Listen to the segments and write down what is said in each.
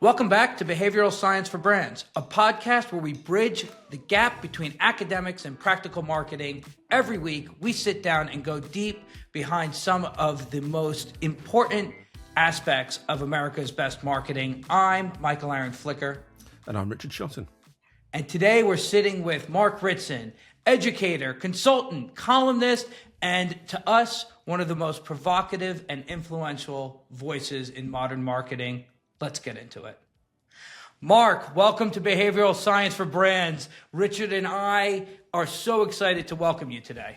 Welcome back to Behavioral Science for Brands, a podcast where we bridge the gap between academics and practical marketing. Every week, we sit down and go deep behind some of the most important aspects of America's best marketing. I'm Michael Aaron Flicker. And I'm Richard Shotton. And today we're sitting with Mark Ritson, educator, consultant, columnist, and to us, one of the most provocative and influential voices in modern marketing. Let's get into it. Mark, welcome to Behavioral Science for Brands. Richard and I are so excited to welcome you today.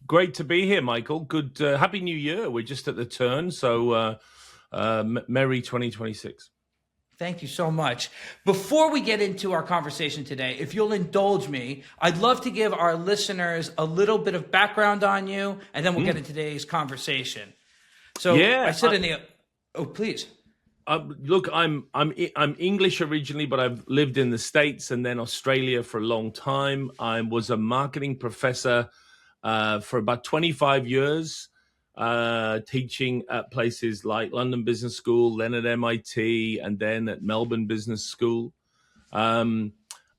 Great to be here, Michael. Good. Happy New Year. We're just at the turn, so merry 2026. Thank you so much. Before we get into our conversation today, if you'll indulge me, I'd love to give our listeners a little bit of background on you, and then we'll get into today's conversation. So yeah, I said please. Look, I'm English originally, but I've lived in the States and then Australia for a long time. I was a marketing professor for about 25 years, teaching at places like London Business School, then at MIT, and then at Melbourne Business School. And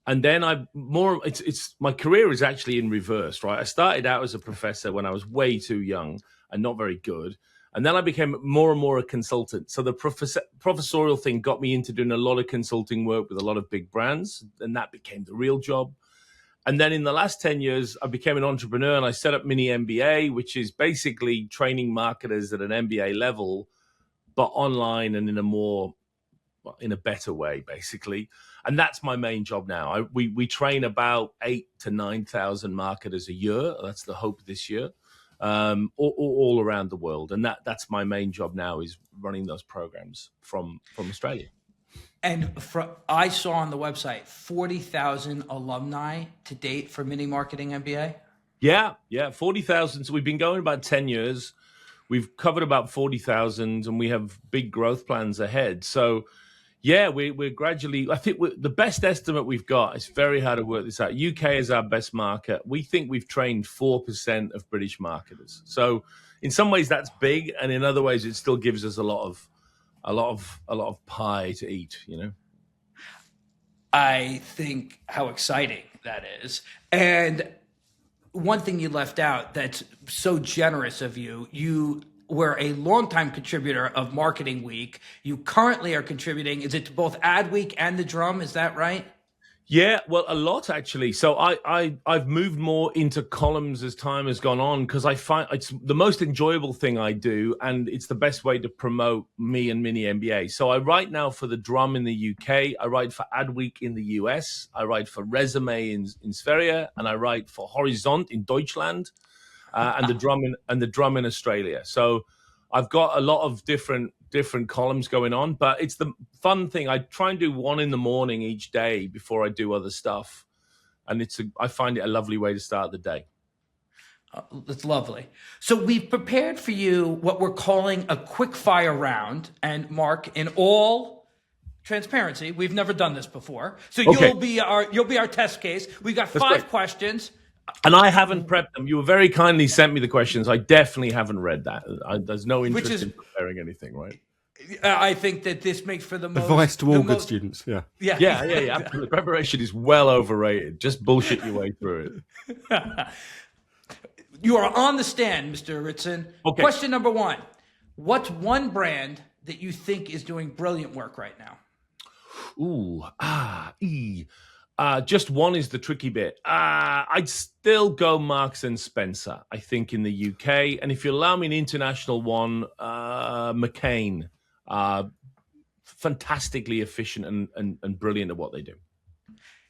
then my career is actually in reverse, right? I started out as a professor when I was way too young and not very good. And then I became more and more a consultant. So the professorial thing got me into doing a lot of consulting work with a lot of big brands. And that became the real job. And then in the last 10 years, I became an entrepreneur and I set up Mini MBA, which is basically training marketers at an MBA level, but online and in a better way, basically. And that's my main job now. We train about 8,000 to 9,000 marketers a year. That's the hope this year. All around the world. And that's my main job now, is running those programs from Australia. And I saw on the website 40,000 alumni to date for Mini Marketing MBA. Yeah, 40,000. So we've been going about 10 years. We've covered about 40,000 and we have big growth plans ahead. So yeah, we're gradually, I think the best estimate we've got, it's very hard to work this out. UK is our best market. We think we've trained 4% of British marketers. So in some ways that's big. And in other ways, it still gives us a lot of pie to eat, you know? I think how exciting that is. And one thing you left out that's so generous of you were a longtime contributor of Marketing Week. You currently are contributing, is it to both Adweek and The Drum? Is that right? Yeah, well, a lot actually. So I've moved more into columns as time has gone on because I find it's the most enjoyable thing I do, and it's the best way to promote me and Mini MBA. So I write now for The Drum in the UK, I write for Adweek in the US, I write for Resume in Sverige, and I write for Horizont in Deutschland. And the drum in Australia. So I've got a lot of different columns going on, but it's the fun thing. I try and do one in the morning each day before I do other stuff, and I find it a lovely way to start the day. That's lovely. So we've prepared for you what we're calling a quickfire round, and Mark, in all transparency, we've never done this before. So okay. You'll be our test case. We've got five questions. And I haven't prepped them. You very kindly sent me the questions. I definitely haven't read that. There's no interest in preparing anything, right? I think that this makes for the most... Advice to all good students, yeah. Yeah, absolutely. Preparation is well overrated. Just bullshit your way through it. You are on the stand, Mr. Ritson. Okay. Question number one. What's one brand that you think is doing brilliant work right now? Just one is the tricky bit. I'd still go Marks and Spencer, I think, in the UK. And if you allow me an international one, McCain. Fantastically efficient and brilliant at what they do.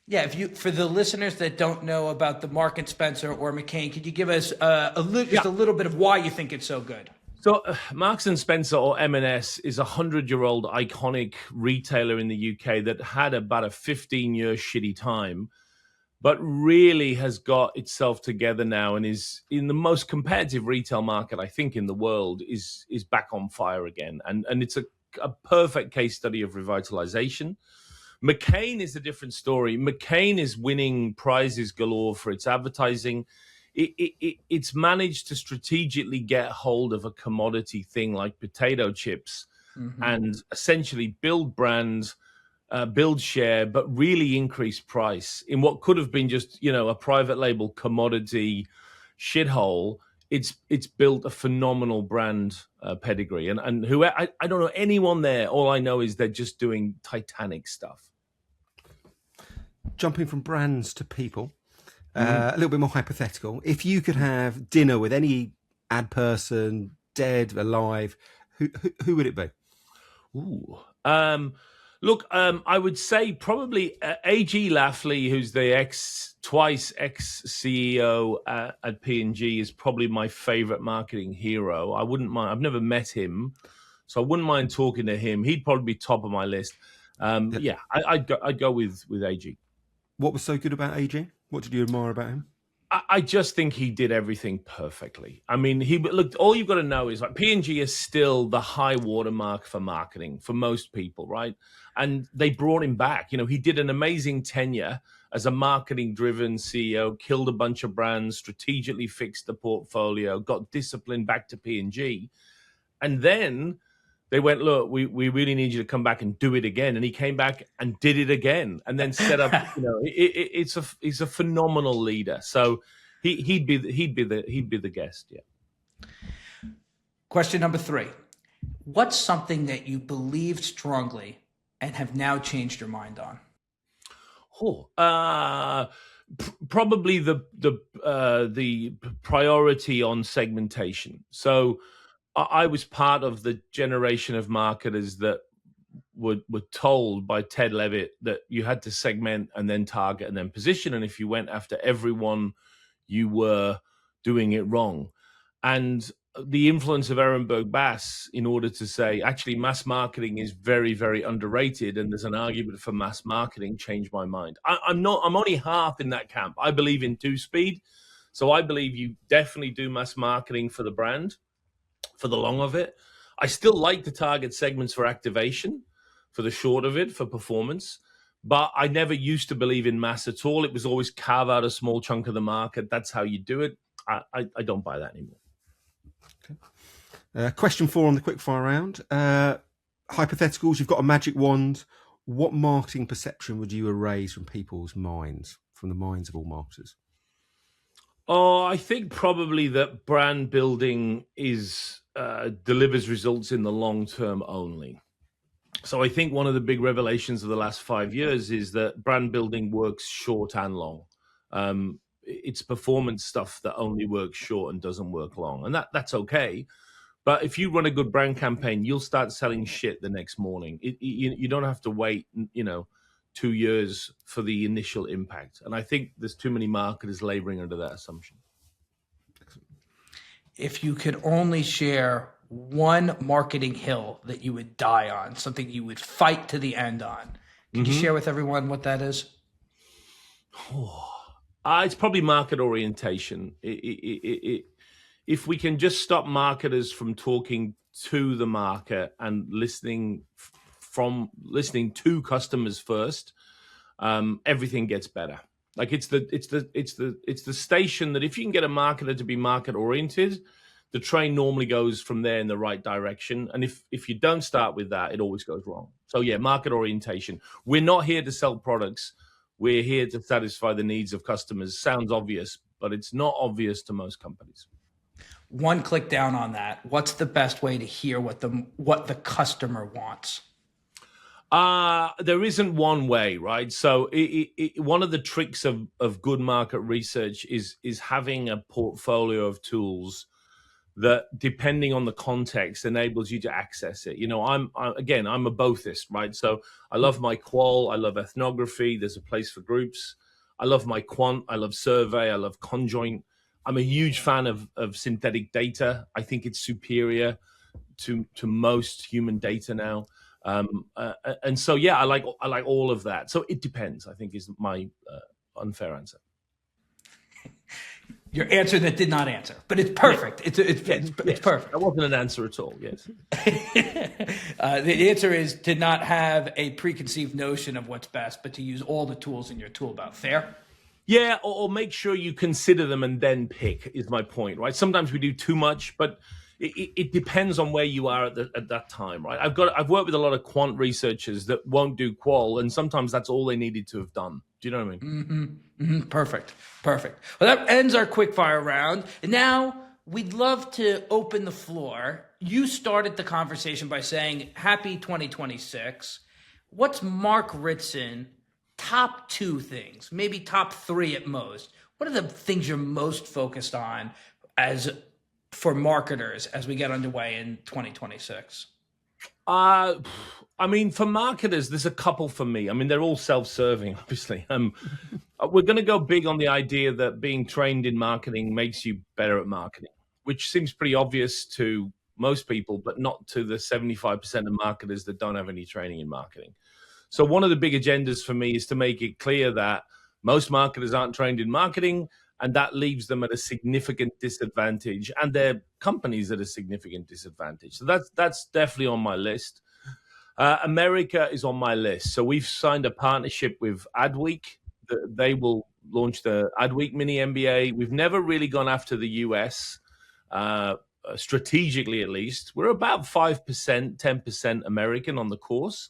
Yeah, for the listeners that don't know about the Mark and Spencer or McCain, could you give us a little bit of why you think it's so good? So Marks and Spencer, or M&S, is a 100-year-old iconic retailer in the UK that had about a 15-year shitty time, but really has got itself together now and is in the most competitive retail market, I think, in the world, is back on fire again. And it's a perfect case study of revitalization. McCain is a different story. McCain is winning prizes galore for its advertising. It's managed to strategically get hold of a commodity thing like potato chips and essentially build brands build share, but really increase price in what could have been just, a private label commodity shithole. It's built a phenomenal brand pedigree, and who I don't know anyone there. All I know is they're just doing titanic stuff. Jumping from brands to people, a little bit more hypothetical. If you could have dinner with any ad person, dead, alive, who would it be? Ooh. Look, I would say probably A.G. Lafley, who's the twice ex-CEO at P&G, is probably my favorite marketing hero. I wouldn't mind. I've never met him, so I wouldn't mind talking to him. He'd probably be top of my list. Yeah, I'd go with A.G. What was so good about A.G.? What did you admire about him? I just think he did everything perfectly. I mean, look, all you've got to know is like P&G is still the high watermark for marketing for most people, right? And they brought him back. He did an amazing tenure as a marketing-driven CEO, killed a bunch of brands, strategically fixed the portfolio, got disciplined back to P&G. And then they went, look, we really need you to come back and do it again. And he came back and did it again, and then set up. He's a phenomenal leader. So he'd be the guest. Yeah. Question number 3: what's something that you believed strongly and have now changed your mind on? Probably the priority on segmentation. So I was part of the generation of marketers that were told by Ted Levitt that you had to segment and then target and then position. And if you went after everyone, you were doing it wrong. And the influence of Ehrenberg Bass in order to say, actually, mass marketing is very, very underrated, and there's an argument for mass marketing, changed my mind. I'm only half in that camp. I believe in two-speed. So I believe you definitely do mass marketing for the brand, for the long of it. I still like to target segments for activation, for the short of it, for performance. But I never used to believe in mass at all. It was always carve out a small chunk of the market. That's how you do it. I don't buy that anymore. Okay. Question 4 on the quickfire round. Hypotheticals. You've got a magic wand. What marketing perception would you erase from people's minds, from the minds of all marketers? Oh, I think probably that brand building delivers results in the long term only. So I think one of the big revelations of the last 5 years is that brand building works short and long. It's performance stuff that only works short and doesn't work long, and that's okay. But if you run a good brand campaign, you'll start selling shit the next morning. You don't have to wait, 2 years for the initial impact. And I think there's too many marketers laboring under that assumption. If you could only share one marketing hill that you would die on, something you would fight to the end on, could you share with everyone what that is? It's probably market orientation. If we can just stop marketers from talking to the market and listening to customers first, everything gets better. Like it's the station that if you can get a marketer to be market oriented, the train normally goes from there in the right direction. And if you don't start with that, it always goes wrong. So yeah, market orientation. We're not here to sell products. We're here to satisfy the needs of customers. Sounds obvious, but it's not obvious to most companies. One click down on that. What's the best way to hear what the customer wants? There isn't one way, right? So one of the tricks of good market research is having a portfolio of tools that, depending on the context, enables you to access it. I'm a Bothist, right? So I love my qual, I love ethnography. There's a place for groups. I love my quant, I love survey, I love conjoint. I'm a huge fan of synthetic data. I think it's superior to most human data now. And so, yeah, I like all of that. So it depends, I think, is my unfair answer. Your answer that did not answer, but it's perfect. Yeah. It's perfect. That wasn't an answer at all. Yes. The answer is to not have a preconceived notion of what's best, but to use all the tools in your tool belt. Fair? Yeah, or make sure you consider them and then pick, is my point, right? Sometimes we do too much, but it depends on where you are at that time, right? I've worked with a lot of quant researchers that won't do qual, and sometimes that's all they needed to have done. Do you know what I mean? Perfect. Perfect. Well, that ends our quickfire round. And now we'd love to open the floor. You started the conversation by saying, happy 2026. What's Mark Ritson top 2 things, maybe top 3 at most? What are the things you're most focused on for marketers as we get underway in 2026? I mean, for marketers, there's a couple for me. I mean, they're all self-serving, obviously. We're going to go big on the idea that being trained in marketing makes you better at marketing, which seems pretty obvious to most people, but not to the 75% of marketers that don't have any training in marketing. So one of the big agendas for me is to make it clear that most marketers aren't trained in marketing, and that leaves them at a significant disadvantage, and their companies at a significant disadvantage. So that's definitely on my list. America is on my list. So we've signed a partnership with Adweek. They will launch the Adweek Mini MBA. We've never really gone after the US, strategically at least. We're about 5%, 10% American on the course,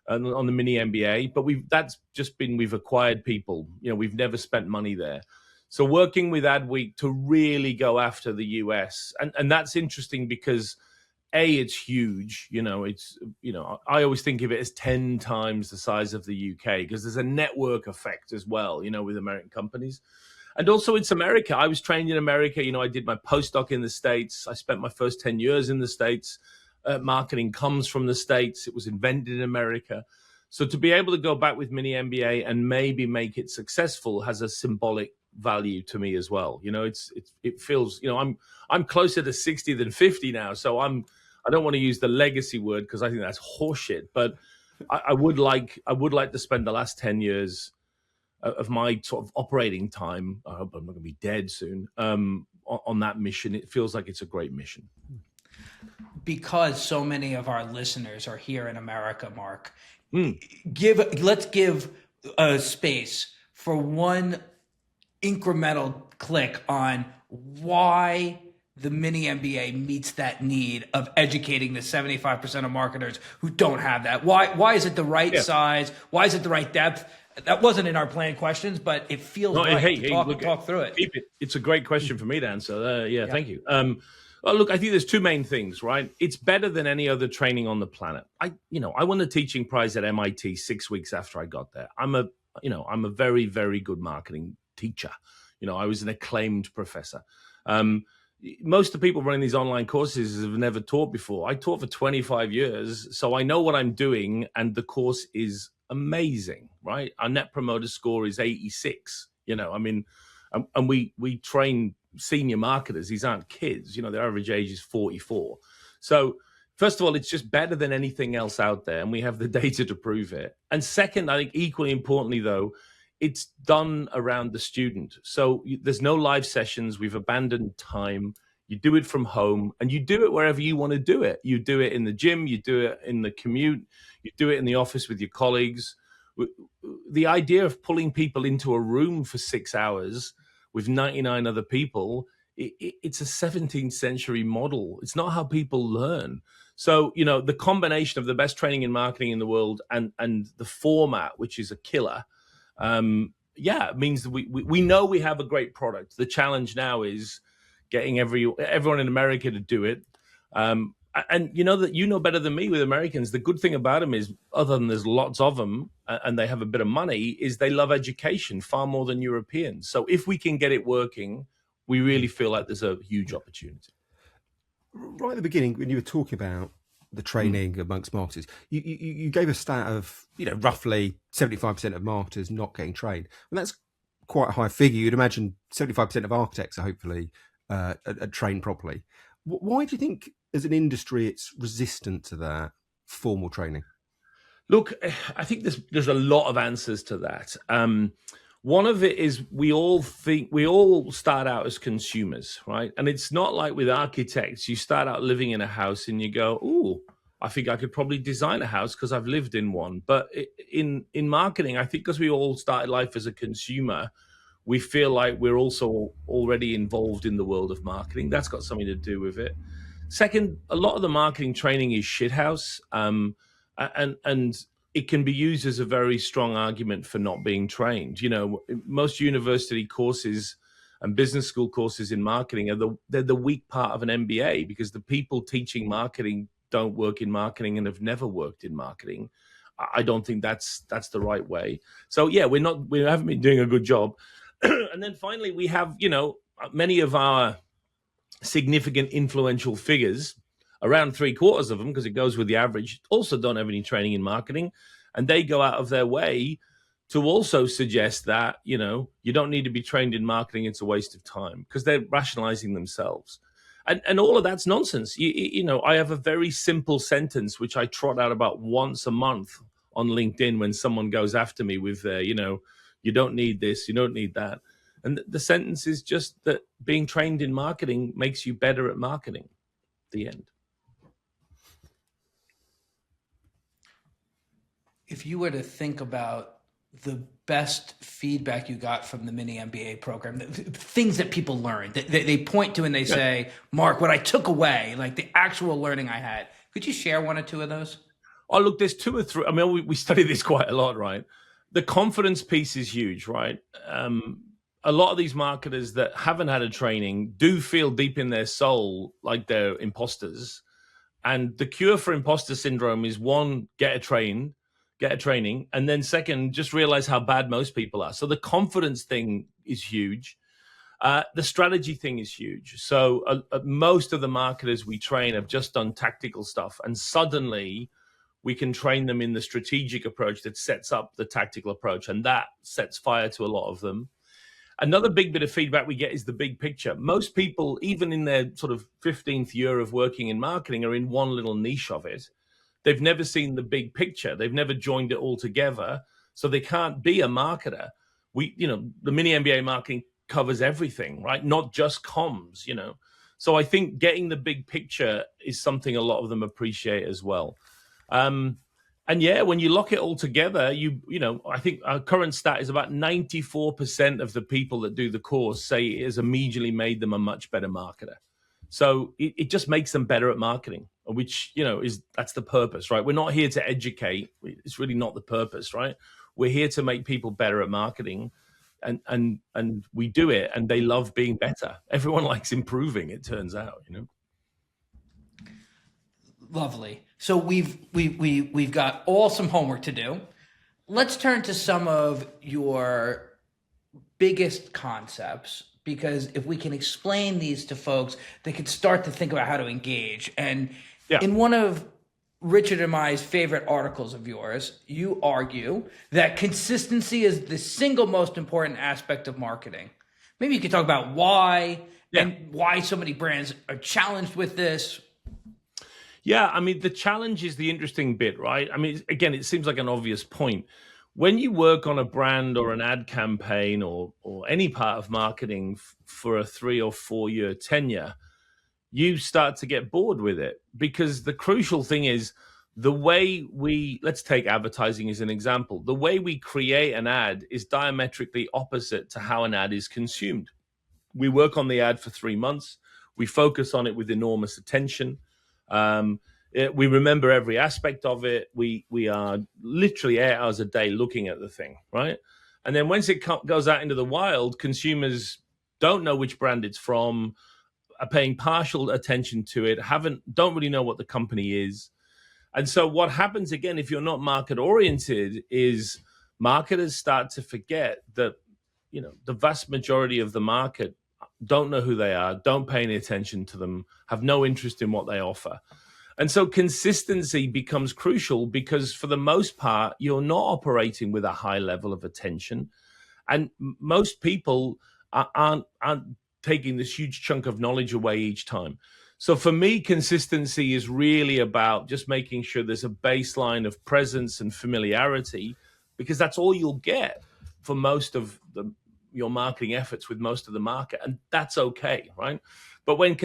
on the Mini MBA, but we've acquired people. We've never spent money there. So working with Adweek to really go after the US, and that's interesting because it's huge. I always think of it as 10 times the size of the UK because there's a network effect as well, with American companies. And also it's America. I was trained in America. I did my postdoc in the States. I spent my first 10 years in the States. Marketing comes from the States. It was invented in America. So to be able to go back with Mini MBA and maybe make it successful has a symbolic value to me as well. It feels, I'm closer to 60 than 50 now. So I don't want to use the legacy word because I think that's horseshit, but I would like to spend the last 10 years of my sort of operating time. I hope I'm not going to be dead soon. On that mission. It feels like it's a great mission. Because so many of our listeners are here in America, Mark, let's give a space for one incremental click on why the Mini MBA meets that need of educating the 75% of marketers who don't have that. Why is it the right size? Why is it the right depth? That wasn't in our planned questions, but it feels right to talk through it. It's a great question for me to answer. Thank you. Well, look, I think there's 2 main things, right? It's better than any other training on the planet. I won the teaching prize at MIT 6 weeks after I got there. I'm a very, very good marketing teacher. I was an acclaimed professor. Most of the people running these online courses have never taught before. I taught for 25 years, so I know what I'm doing, and the course is amazing, right? Our net promoter score is 86. And we train senior marketers. These aren't kids. Their average age is 44. So first of all, it's just better than anything else out there, and we have the data to prove it. And second, I think equally importantly, though, it's done around the student. So there's no live sessions. We've abandoned time. You do it from home, and you do it wherever you want to do it. You do it in the gym. You do it in the commute. You do it in the office with your colleagues. The idea of pulling people into a room for 6 hours with 99 other people, it's a 17th century model. It's not how people learn. So, the combination of the best training in marketing in the world and the format, which is a killer, it means that we know we have a great product. The challenge now is getting everyone in America to do it. And that better than me with Americans. The good thing about them is, other than there's lots of them and they have a bit of money, is they love education far more than Europeans. So if we can get it working, we really feel like there's a huge opportunity. Right at the beginning, when you were talking about the training amongst marketers, you gave a stat of roughly 75% of marketers not getting trained, and that's quite a high figure. You'd imagine 75% of architects are hopefully are trained properly. Why do you think, as an industry, it's resistant to that formal training? Look, I think there's a lot of answers to that. One of it is we all start out as consumers, right? And it's not like with architects, you start out living in a house and you go, "Ooh, I think I could probably design a house because I've lived in one." But in marketing, I think because we all started life as a consumer, we feel like we're also already involved in the world of marketing. That's got something to do with it. Second, a lot of the marketing training is shithouse, and it can be used as a very strong argument for not being trained. You know, most university courses and business school courses in marketing they're the weak part of an MBA, because the people teaching marketing don't work in marketing and have never worked in marketing. I don't think that's the right way. So yeah, we haven't been doing a good job. And then finally, we have, you know, many of our significant influential figures, around 3/4 of them, because it goes with the average, also don't have any training in marketing. And they go out of their way to also suggest that, you know, you don't need to be trained in marketing. It's a waste of time, because they're rationalizing themselves. And all of that's nonsense. You know, I have a very simple sentence, which I trot out about once a month on LinkedIn when someone goes after me with, you know, you don't need this, you don't need that. And the sentence is just that being trained in marketing makes you better at marketing. The end. If you were to think about the best feedback you got from the Mini MBA program, the things that people learned, they point to and they say, Mark, what I took away, like the actual learning I had, could you share one or two of those? Oh, look, there's 2 or 3. I mean, we study this quite a lot, right? The confidence piece is huge, right? A lot of these marketers that haven't had a training do feel deep in their soul like they're imposters. And the cure for imposter syndrome is, one, get a training, and then second, just realize how bad most people are. So the confidence thing is huge. The strategy thing is huge. So most of the marketers we train have just done tactical stuff, and suddenly we can train them in the strategic approach that sets up the tactical approach, and that sets fire to a lot of them. Another big bit of feedback we get is the big picture. Most people, even in their sort of 15th year of working in marketing, are in one little niche of it. They've never seen the big picture. They've never joined it all together, so they can't be a marketer. You know, the Mini MBA marketing covers everything, right? Not just comms, you know. So I think getting the big picture is something a lot of them appreciate as well. And yeah, when you lock it all together, you know, I think our current stat is about 94% of the people that do the course say it has immediately made them a much better marketer. So it just makes them better at marketing, which, you know, that's the purpose, right? We're not here to educate. It's really not the purpose, right? We're here to make people better at marketing, and we do it, and they love being better. Everyone likes improving, it turns out, you know. Lovely. So we've got all some homework to do. Let's turn to some of your biggest concepts, because if we can explain these to folks, they can start to think about how to engage. And in one of Richard and my favorite articles of yours, you argue that consistency is the single most important aspect of marketing. Maybe you could talk about why and why so many brands are challenged with this. Yeah, I mean, the challenge is the interesting bit, right? I mean, again, it seems like an obvious point. When you work on a brand or an ad campaign or any part of marketing for a 3 or 4 year tenure, you start to get bored with it, because the crucial thing is the way let's take advertising as an example. The way we create an ad is diametrically opposite to how an ad is consumed. We work on the ad for 3 months. We focus on it with enormous attention. We remember every aspect of it. We are literally 8 hours a day looking at the thing, right? And then once it goes out into the wild, consumers don't know which brand it's from, are paying partial attention to it, don't really know what the company is. And so what happens, again, if you're not market oriented, is marketers start to forget that, you know, the vast majority of the market don't know who they are, don't pay any attention to them, have no interest in what they offer. And so consistency becomes crucial, because for the most part, you're not operating with a high level of attention. And most people aren't taking this huge chunk of knowledge away each time. So for me, consistency is really about just making sure there's a baseline of presence and familiarity, because that's all you'll get for most of your marketing efforts with most of the market. And that's okay, right? But when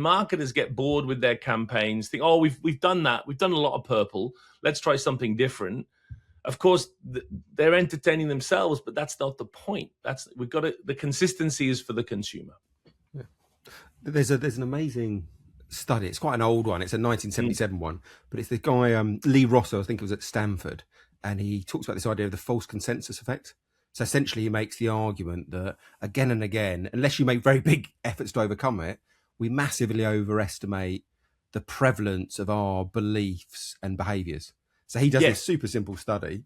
marketers get bored with their campaigns, think, oh, we've done that. We've done a lot of purple. Let's try something different. Of course, they're entertaining themselves, but that's not the point. The consistency is for the consumer. Yeah. There's an amazing study. It's quite an old one. It's a 1977 one, but it's the guy Lee Rosso, I think it was at Stanford, and he talks about this idea of the false consensus effect. So essentially, he makes the argument that again and again, unless you make very big efforts to overcome it, we massively overestimate the prevalence of our beliefs and behaviors. So he does this super simple study,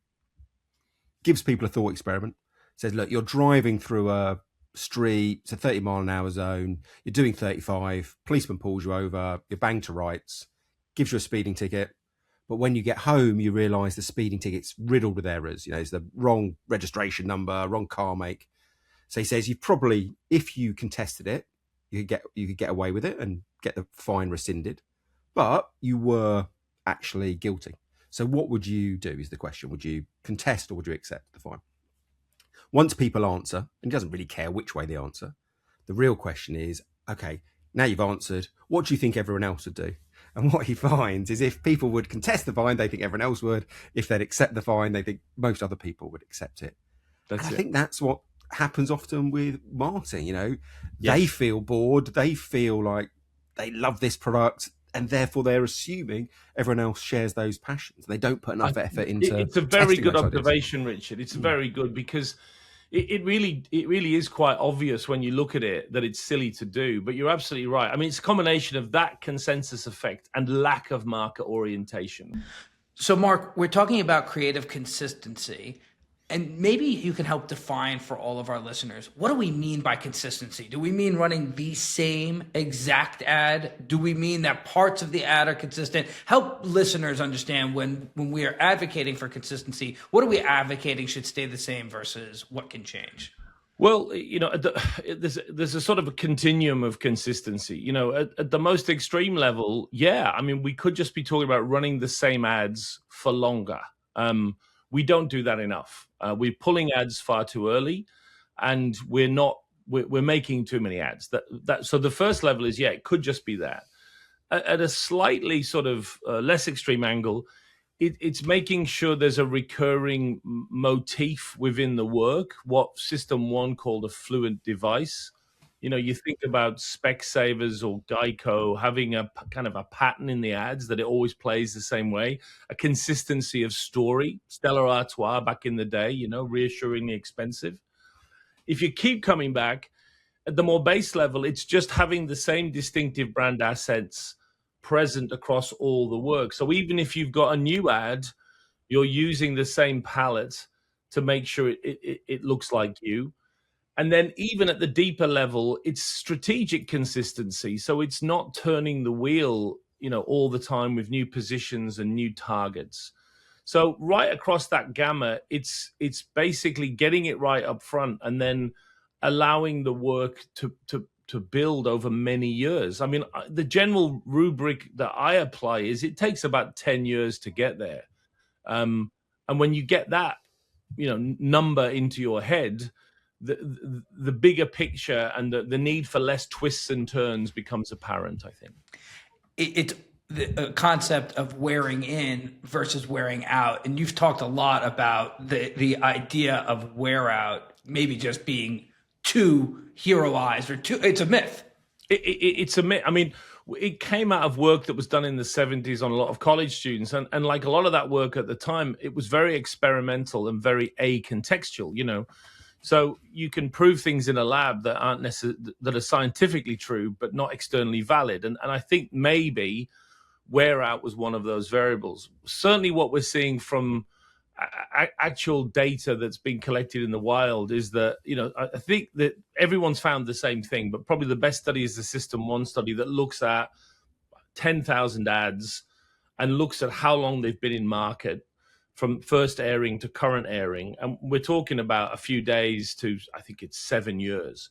gives people a thought experiment, says, look, you're driving through a street, it's a 30-mile-an-hour zone, you're doing 35, policeman pulls you over, you're banged to rights, gives you a speeding ticket. But when you get home, you realise the speeding ticket's riddled with errors. You know, it's the wrong registration number, wrong car make. So he says, you probably, if you contested it, you could get away with it and get the fine rescinded. But you were actually guilty. So what would you do is the question. Would you contest or would you accept the fine? Once people answer, and he doesn't really care which way they answer, the real question is, okay, now you've answered, what do you think everyone else would do? And what he finds is if people would contest the fine, they think everyone else would. If they'd accept the fine, they think most other people would accept it. I think that's what happens often with marketing. You know, they feel bored. They feel like they love this product. And therefore, they're assuming everyone else shares those passions. They don't put enough effort into. It's a very good observation, Richard. It's very good because it really is quite obvious when you look at it that it's silly to do. But you're absolutely right. I mean, it's a combination of that consensus effect and lack of market orientation. So, Mark, we're talking about creative consistency. And maybe you can help define for all of our listeners, what do we mean by consistency? Do we mean running the same exact ad? Do we mean that parts of the ad are consistent? Help listeners understand when we are advocating for consistency, what are we advocating should stay the same versus what can change? Well, you know, there's a sort of a continuum of consistency. You know, at the most extreme level, I mean, we could just be talking about running the same ads for longer. We don't do that enough. We're pulling ads far too early, and we're making too many ads. So the first level is, it could just be that. At a slightly sort of less extreme angle, it's making sure there's a recurring motif within the work, what System 1 called a fluent device. You know, you think about Specsavers or Geico having a kind of a pattern in the ads that it always plays the same way, a consistency of story, Stella Artois back in the day, you know, reassuringly expensive. If you keep coming back at the more base level, it's just having the same distinctive brand assets present across all the work. So even if you've got a new ad, you're using the same palette to make sure it looks like you. And then even at the deeper level, it's strategic consistency. So it's not turning the wheel, you know, all the time with new positions and new targets. So right across that gamut, it's basically getting it right up front and then allowing the work to build over many years. I mean, the general rubric that I apply is it takes about 10 years to get there. And when you get that, you know, number into your head, the bigger picture and the need for less twists and turns becomes apparent, I think. It's the concept of wearing in versus wearing out. And you've talked a lot about the idea of wear out maybe just being too heroized or it's a myth. It's a myth. I mean, it came out of work that was done in the 70s on a lot of college students. And like a lot of that work at the time, it was very experimental and very acontextual, you know. So you can prove things in a lab that aren't that are scientifically true, but not externally valid. And I think maybe wear out was one of those variables. Certainly what we're seeing from actual data that's been collected in the wild is that, you know, I think that everyone's found the same thing, but probably the best study is the System 1 study that looks at 10,000 ads and looks at how long they've been in market from first airing to current airing. And we're talking about a few days to, I think it's 7 years.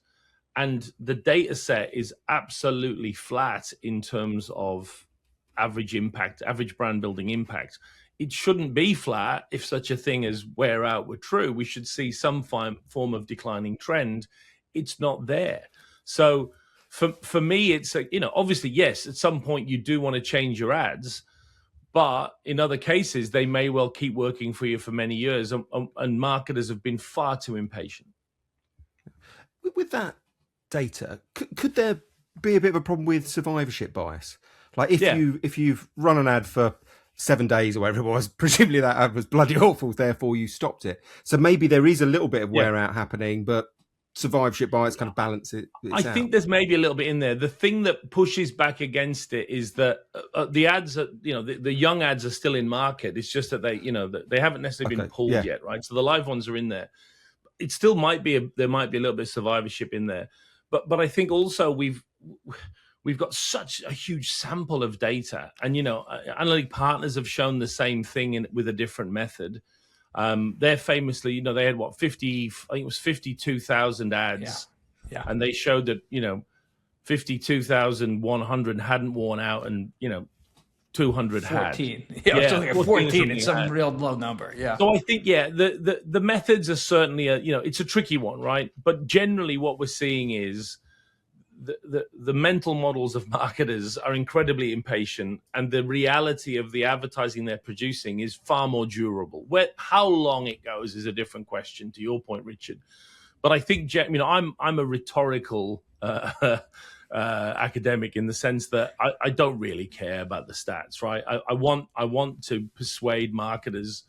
And the data set is absolutely flat in terms of average impact, average brand building impact. It shouldn't be flat if such a thing as wear out were true. We should see some form of declining trend. It's not there. So for me, it's, you know, obviously, yes, at some point you do want to change your ads, but in other cases, they may well keep working for you for many years, and marketers have been far too impatient. With that data, could there be a bit of a problem with survivorship bias? Like Yeah. if you've run an ad for 7 days or whatever it was, presumably that ad was bloody awful, therefore you stopped it. So maybe there is a little bit of wear out happening, but survivorship bias kind of balance it. I think there's maybe a little bit in there. The thing that pushes back against it is that the ads, the young ads are still in market. It's just that they haven't necessarily been pulled yet, right? So the live ones are in there. It still might be there might be a little bit of survivorship in there, but I think also we've got such a huge sample of data, and analytic partners have shown the same thing with a different method. They're famously, they had 52,000 ads. Yeah. And they showed that, 52,100 hadn't worn out and, 200 14. had. Yeah, it's only 14. It's some had. real low number. Yeah. So I think, the methods are certainly, it's a tricky one, right? But generally what we're seeing is the mental models of marketers are incredibly impatient, and the reality of the advertising they're producing is far more durable. How long it goes is a different question, to your point, Richard. But I think, I'm a rhetorical academic in the sense that I don't really care about the stats, right? I want to persuade marketers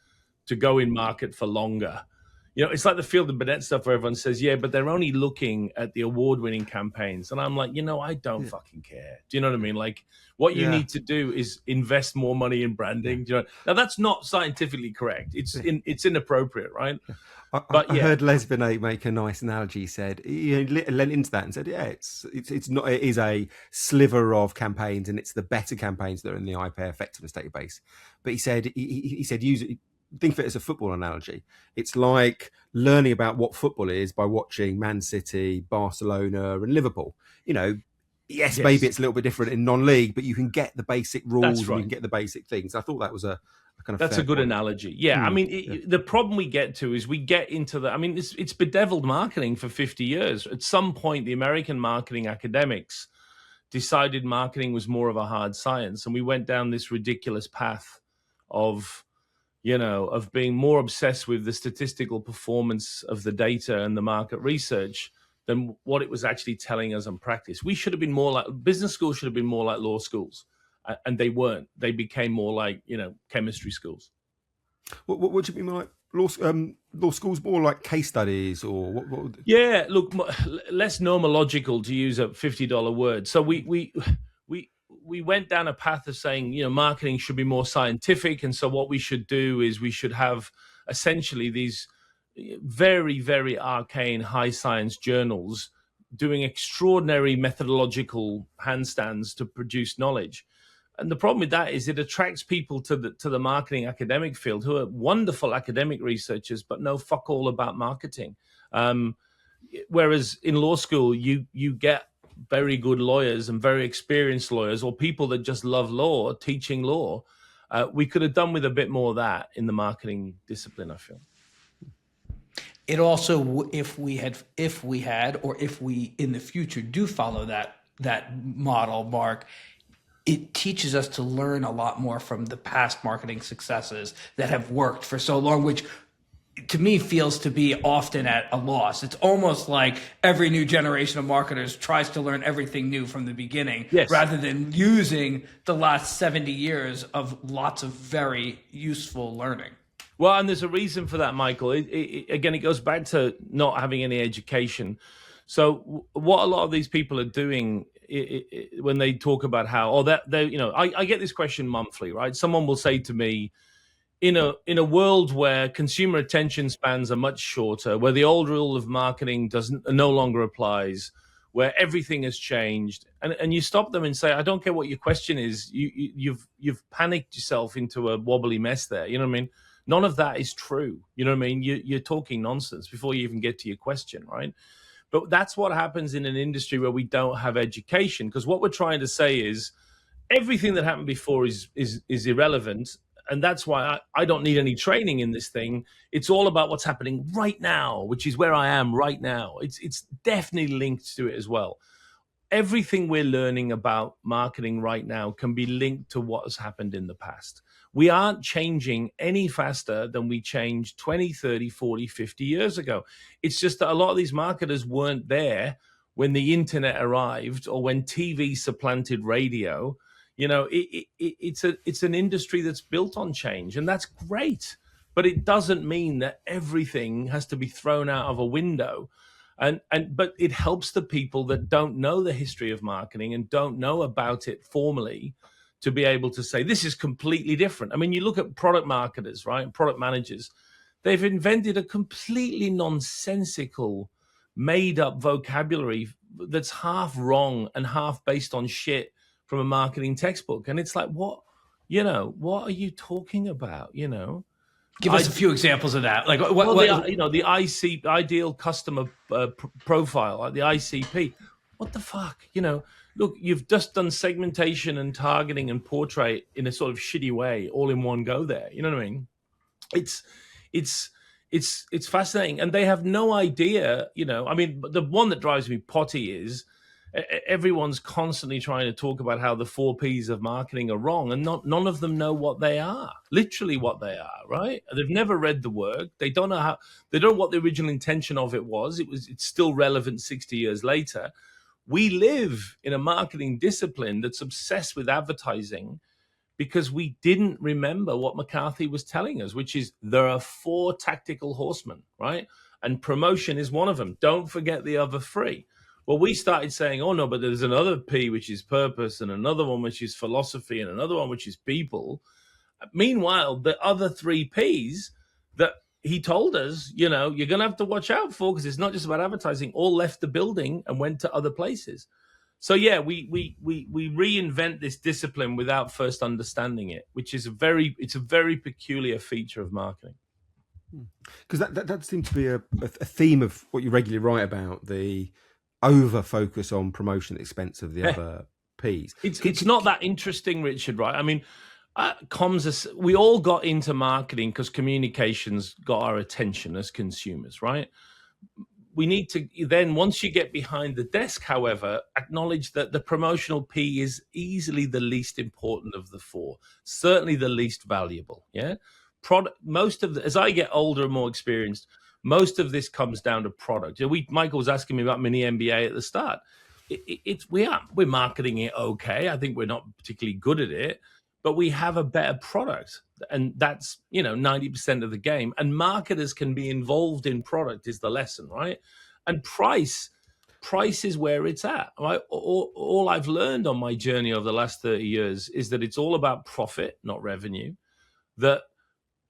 to go in market for longer. It's like the Field and Burnett stuff where everyone says, yeah, but they're only looking at the award-winning campaigns. And I'm like, I don't fucking care. Do you know what I mean? Like, what you need to do is invest more money in branding. Do you know? Now, that's not scientifically correct. It's inappropriate, right? I heard Les Binet make a nice analogy. He said, he lent into that and said, it's not, it is a sliver of campaigns, and it's the better campaigns that are in the IPA effectiveness database. But he said, use it. Think of it as a football analogy. It's like learning about what football is by watching Man City, Barcelona, and Liverpool. Yes, maybe it's a little bit different in non-league, but you can get the basic rules and you can get the basic things. I thought that was a kind of that's a good analogy. Yeah, the problem we get to is we get into it's bedeviled marketing for 50 years. At some point, the American marketing academics decided marketing was more of a hard science, and we went down this ridiculous path of being more obsessed with the statistical performance of the data and the market research than what it was actually telling us on practice. We should have been more like, business schools should have been more like law schools, and they weren't. They became more like, chemistry schools. What do you mean like law schools, more like case studies, or what? Yeah, look, less nomological, to use a $50 word. So we went down a path of saying, marketing should be more scientific. And so what we should do is we should have essentially these very, very arcane high science journals doing extraordinary methodological handstands to produce knowledge. And the problem with that is it attracts people to the marketing academic field who are wonderful academic researchers, but know fuck all about marketing. Whereas in law school, you get very good lawyers and very experienced lawyers, or people that just love law, teaching law. We could have done with a bit more of that in the marketing discipline, I feel. It also, if we in the future do follow that model, Mark, it teaches us to learn a lot more from the past marketing successes that have worked for so long, which to me feels to be often at a loss. It's almost like every new generation of marketers tries to learn everything new from the beginning, rather than using the last 70 years of lots of very useful learning. Well, and there's a reason for that, Michael. Again, it goes back to not having any education. So what a lot of these people are doing when they talk about how, I get this question monthly, right? Someone will say to me, in a world where consumer attention spans are much shorter, where the old rule of marketing no longer applies, where everything has changed, and you stop them and say, I don't care what your question is, you've panicked yourself into a wobbly mess there. You know what I mean? None of that is true. You know what I mean? You're talking nonsense before you even get to your question, right? But that's what happens in an industry where we don't have education, because what we're trying to say is everything that happened before is irrelevant. And that's why I don't need any training in this thing. It's all about what's happening right now, which is where I am right now. It's definitely linked to it as well. Everything we're learning about marketing right now can be linked to what has happened in the past. We aren't changing any faster than we changed 20, 30, 40, 50 years ago. It's just that a lot of these marketers weren't there when the internet arrived or when TV supplanted radio. It's an industry that's built on change, and that's great. But it doesn't mean that everything has to be thrown out of a window. But it helps the people that don't know the history of marketing and don't know about it formally to be able to say, this is completely different. I mean, you look at product marketers, right? Product managers, they've invented a completely nonsensical, made up vocabulary that's half wrong and half based on shit from a marketing textbook. And it's like, what are you talking about? Give us a few examples of that. Like the IC, ideal customer profile, like the ICP. What the fuck? Look, you've just done segmentation and targeting and portrait in a sort of shitty way, all in one go. There, you know what I mean? It's fascinating, and they have no idea. I mean, the one that drives me potty is everyone's constantly trying to talk about how the 4 Ps of marketing are wrong, and none of them know what they are, literally what they are, right? They've never read the work. They don't know what the original intention of it was. It's still relevant 60 years later. We live in a marketing discipline that's obsessed with advertising because we didn't remember what McCarthy was telling us, which is there are 4 tactical horsemen, right? And promotion is one of them. Don't forget the other 3. Well, we started saying, oh, no, but there's another P, which is purpose, and another one, which is philosophy, and another one, which is people. Meanwhile, the other 3 Ps that he told us, you're going to have to watch out for, because it's not just about advertising, all left the building and went to other places. So, yeah, we reinvent this discipline without first understanding it, which is it's a very peculiar feature of marketing. Because that seems to be a theme of what you regularly write about, the over focus on promotion at the expense of the other Ps. It's not that interesting, Richard, right? I mean, we all got into marketing because communications got our attention as consumers, right? We need to then, once you get behind the desk, however, acknowledge that the promotional P is easily the least important of the 4, certainly the least valuable. Yeah, as I get older and more experienced, most of this comes down to product. Michael was asking me about Mini MBA at the start. We're marketing it okay. I think we're not particularly good at it, but we have a better product, and that's 90% of the game. And marketers can be involved in product is the lesson, right? And price is where it's at, right? All I've learned on my journey over the last 30 years is that it's all about profit, not revenue. That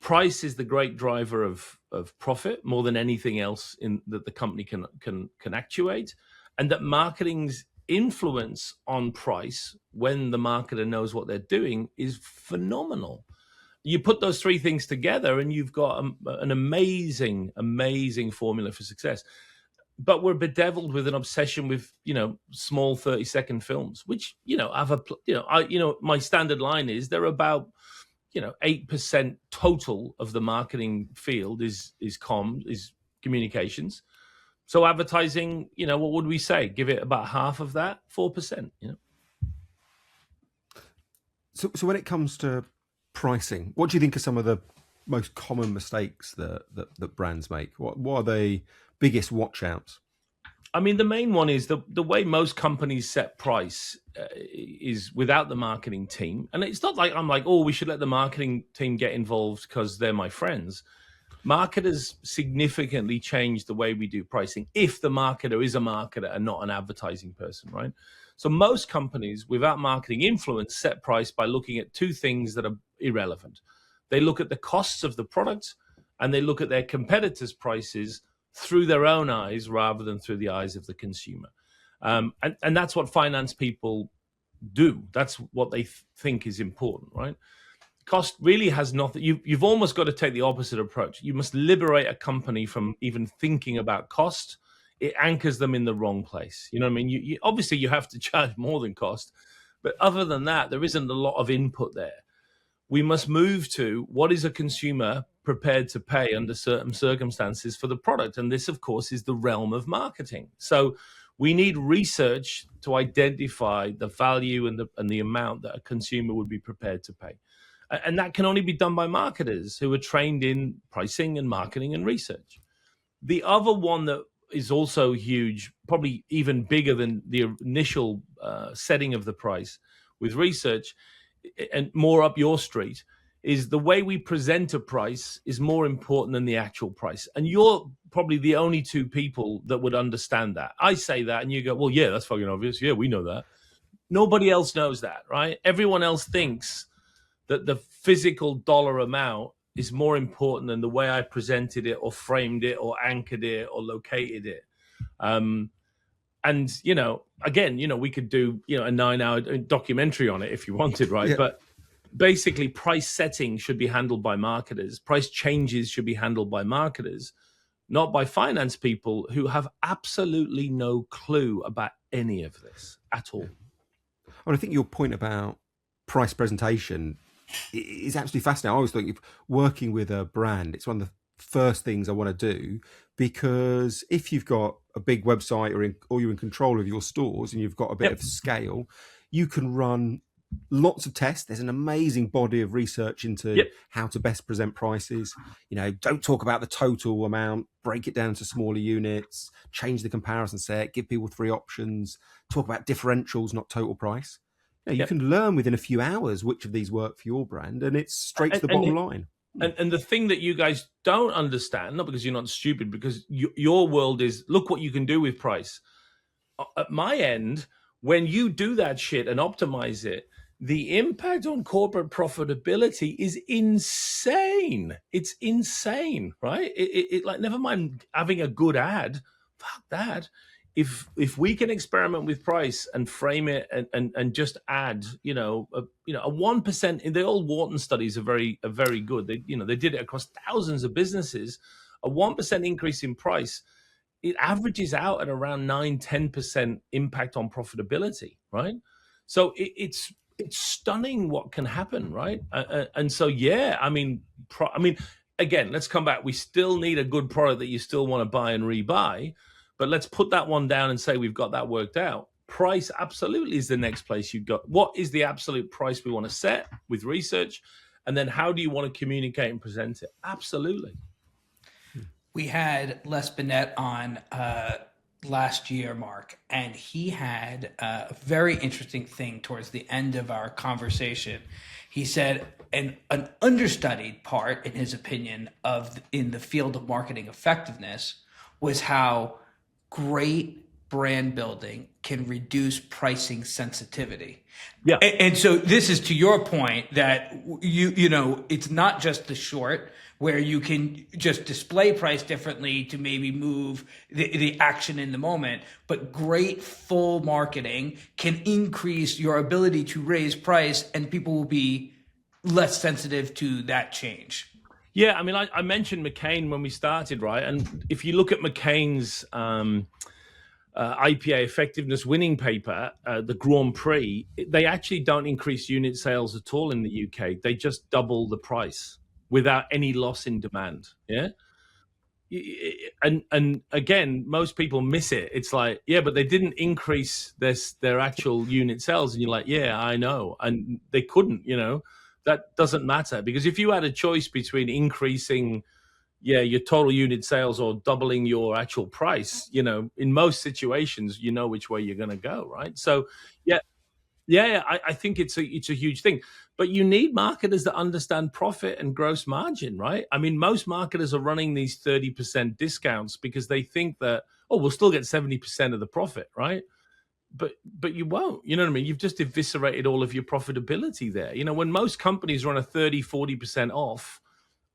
price is the great driver of profit more than anything else that the company can actuate, and that marketing's influence on price when the marketer knows what they're doing is phenomenal. You put those 3 things together and you've got an amazing formula for success. But we're bedeviled with an obsession with small 30-second films, which my standard line is they're about 8% total of the marketing field is communications. So advertising, what would we say? Give it about half of that, 4%. So when it comes to pricing, what do you think are some of the most common mistakes that brands make? What are the biggest watch outs? I mean, the main one is the way most companies set price is without the marketing team. And it's not like I'm like, oh, we should let the marketing team get involved because they're my friends. Marketers significantly change the way we do pricing if the marketer is a marketer and not an advertising person, right? So most companies without marketing influence set price by looking at 2 things that are irrelevant. They look at the costs of the product and they look at their competitors' prices through their own eyes rather than through the eyes of the consumer. And that's what finance people do. That's what they think is important, right? Cost really has nothing. You've almost got to take the opposite approach. You must liberate a company from even thinking about cost. It anchors them in the wrong place. You know what I mean? Obviously, you have to charge more than cost. But other than that, there isn't a lot of input there. We must move to what is a consumer prepared to pay under certain circumstances for the product. And this, of course, is the realm of marketing. So we need research to identify the value and the amount that a consumer would be prepared to pay. And that can only be done by marketers who are trained in pricing and marketing and research. The other one that is also huge, probably even bigger than the initial setting of the price with research, and more up your street, is the way we present a price is more important than the actual price. And you're probably the only two people that would understand that. I say that and you go, well, yeah, that's fucking obvious. Yeah, we know that. Nobody else knows that, right? Everyone else thinks that the physical dollar amount is more important than the way I presented it or framed it or anchored it or located it. And, again, we could do, a 9-hour documentary on it if you wanted, right? Yeah. But basically, price setting should be handled by marketers. Price changes should be handled by marketers, not by finance people who have absolutely no clue about any of this at all. I think your point about price presentation is absolutely fascinating. I always think if working with a brand, it's one of the first things I want to do, because if you've got a big website or you're in control of your stores and you've got a bit of scale, you can run lots of tests. There's an amazing body of research into how to best present prices. Don't talk about the total amount, break it down to smaller units, change the comparison set, give people 3 options, talk about differentials, not total price. You can learn within a few hours which of these work for your brand, and it's straight to the bottom line. And the thing that you guys don't understand, not because you're not stupid, because your world is, look what you can do with price. At my end, when you do that shit and optimize it, the impact on corporate profitability is insane. It's insane, right? It like, never mind having a good ad. Fuck that. If we can experiment with price and frame it and just add, a 1%, the old Wharton studies are very good. They did it across thousands of businesses. A 1% increase in price, it averages out at around 9-10% impact on profitability, right? So it's stunning what can happen, right? And so, again, let's come back. We still need a good product that you still want to buy and rebuy, but let's put that one down and say we've got that worked out. Price absolutely is the next place you've got. What is the absolute price we want to set with research? And then how do you want to communicate and present it? Absolutely. We had Les Binet on last year, Mark, and he had a very interesting thing towards the end of our conversation. He said an understudied part, in his opinion, in the field of marketing effectiveness was how great brand building can reduce pricing sensitivity. Yeah. And so this is to your point that it's not just the short where you can just display price differently to maybe move the action in the moment, but great full marketing can increase your ability to raise price and people will be less sensitive to that change. Yeah, I mentioned McCain when we started, right? And if you look at McCain's IPA effectiveness winning paper, the Grand Prix, they actually don't increase unit sales at all in the UK. They just double the price without any loss in demand. Yeah. And again, most people miss it. It's like, yeah, but they didn't increase their actual unit sales. And you're like, yeah, I know. And they couldn't, that doesn't matter, because if you had a choice between increasing your total unit sales or doubling your actual price, in most situations, which way you're going to go, right? So I think it's a huge thing, but you need marketers that understand profit and gross margin, right? Most marketers are running these 30% discounts because they think that, we'll still get 70% of the profit, right? But you won't, you know what I mean? You've just eviscerated all of your profitability there. When most companies run a 30-40% off,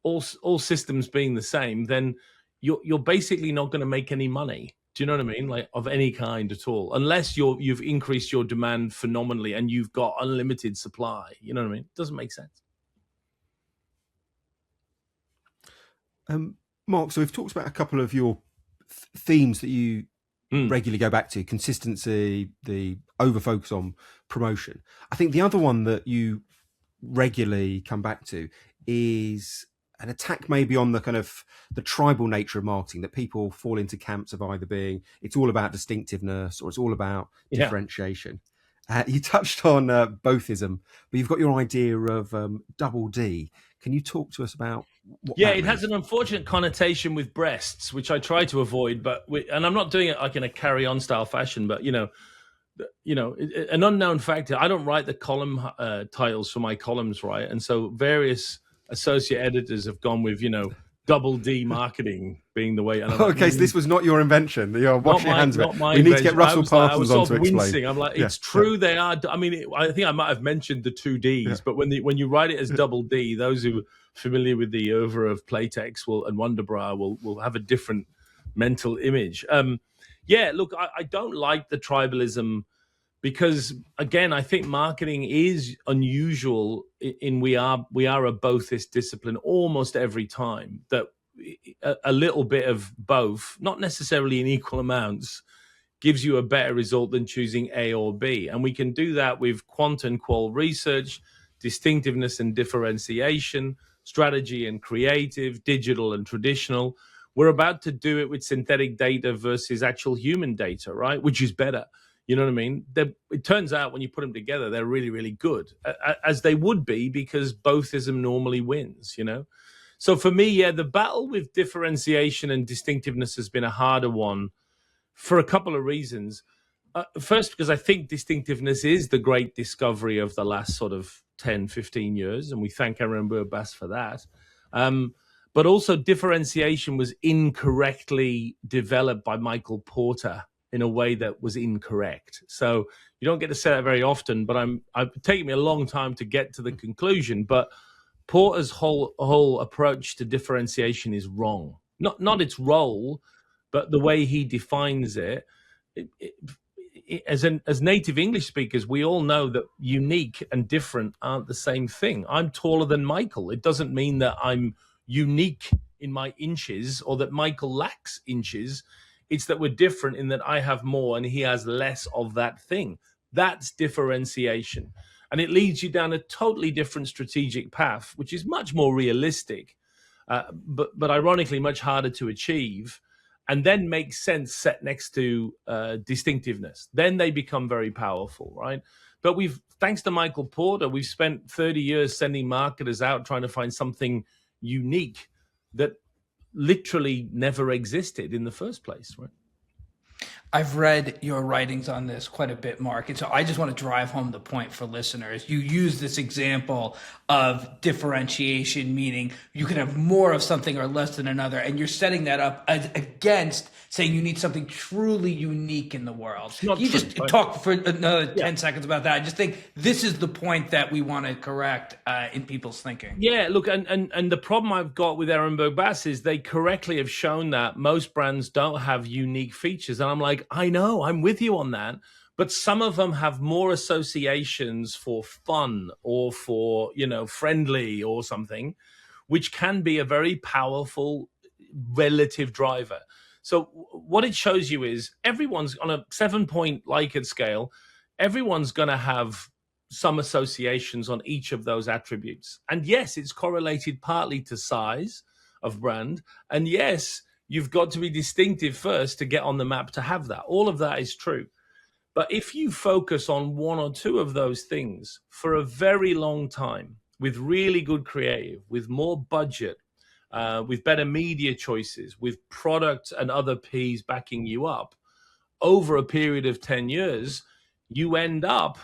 all systems being the same, then you're basically not going to make any money. Do you know what I mean? Like, of any kind at all, unless you've increased your demand phenomenally and you've got unlimited supply. You know what I mean? It doesn't make sense. Mark, so we've talked about a couple of your themes that you regularly go back to: consistency, the over-focus on promotion. I think the other one that you regularly come back to is an attack maybe on the kind of the tribal nature of marketing, that people fall into camps of either being, it's all about distinctiveness or it's all about differentiation. You touched on Bothism, but you've got your idea of double D. Can you talk to us about what Yeah, that it has means? an unfortunate connotation with breasts, which I try to avoid. And I'm not doing it like in a carry-on style fashion. But an unknown factor. I don't write the column titles for my columns, right? And so various associate editors have gone with double D marketing being the way. And I'm like, Okay, so this was not your invention. You're not washing your hands of not it. my We need to get invention. Russell I was Parsons on sort to of explain. wincing. I'm like, Yeah, it's true they are. I mean, I think I might have mentioned the two Ds, yeah. but when you write it as double D, those who are familiar with the oeuvre of Playtex and Wonderbra will have a different mental image. Look, I don't like the tribalism because, again, I think marketing is unusual in we are a bothist discipline almost every time, that a little bit of both, not necessarily in equal amounts, gives you a better result than choosing A or B. And we can do that with quant and qual research, distinctiveness and differentiation, strategy and creative, digital and traditional. We're about to do it with synthetic data versus actual human data, right? Which is better. You know what I mean? It turns out when you put them together, they're really, really good, as they would be, because Bothism normally wins, So for me, the battle with differentiation and distinctiveness has been a harder one for a couple of reasons. First, because I think distinctiveness is the great discovery of the last sort of 10, 15 years, and we thank Aaron Bass for that. But also differentiation was incorrectly developed by Michael Porter in a way that was incorrect. So you don't get to say that very often, but I've taken me a long time to get to the conclusion. But Porter's whole approach to differentiation is wrong. Not its role, but the way he defines it. As native English speakers, we all know that unique and different aren't the same thing. I'm taller than Michael. It doesn't mean that I'm unique in my inches or that Michael lacks inches. It's that we're different in that I have more and he has less of that thing. That's differentiation. And it leads you down a totally different strategic path, which is much more realistic, but ironically much harder to achieve, and then makes sense set next to distinctiveness. Then they become very powerful, right? But thanks to Michael Porter, we've spent 30 years sending marketers out trying to find something unique that literally never existed in the first place, right? I've read your writings on this quite a bit, Mark. And so I just want to drive home the point for listeners. You use this example of differentiation, meaning you can have more of something or less than another. And you're setting that up against saying you need something truly unique in the world. Not you true, just right? talk for another 10 seconds about that. I just think this is the point that we want to correct in people's thinking. Yeah, look, and the problem I've got with Ehrenberg Bass is they correctly have shown that most brands don't have unique features. And I'm like, I know, I'm with you on that. But some of them have more associations for fun or for, friendly or something, which can be a very powerful relative driver. So what it shows you is everyone's on a 7-point Likert scale. Everyone's going to have some associations on each of those attributes. And yes, it's correlated partly to size of brand. And yes, you've got to be distinctive first to get on the map to have that. All of that is true. But if you focus on one or two of those things for a very long time, with really good creative, with more budget, with better media choices, with product and other Ps backing you up, over a period of 10 years, you end up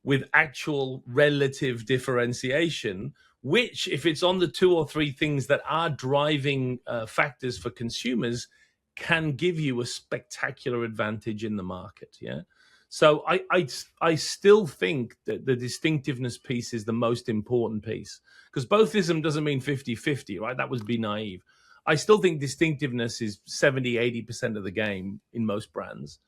with actual relative differentiation, which, if it's on the 2 or 3 things that are driving factors for consumers, can give you a spectacular advantage in the market. Yeah. So I still think that the distinctiveness piece is the most important piece, because Bothism doesn't mean 50-50, right? That would be naive. I still think distinctiveness is 70-80% of the game in most brands.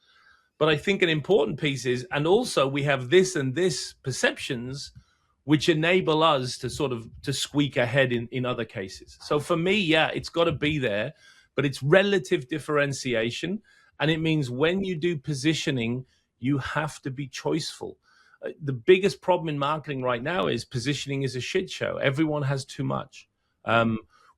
But I think an important piece is, and also we have this and this perceptions, which enable us to sort of to squeak ahead in other cases. So for me, yeah, it's got to be there, but it's relative differentiation. And it means when you do positioning, you have to be choiceful. The biggest problem in marketing right now is positioning is a shit show. Everyone has too much.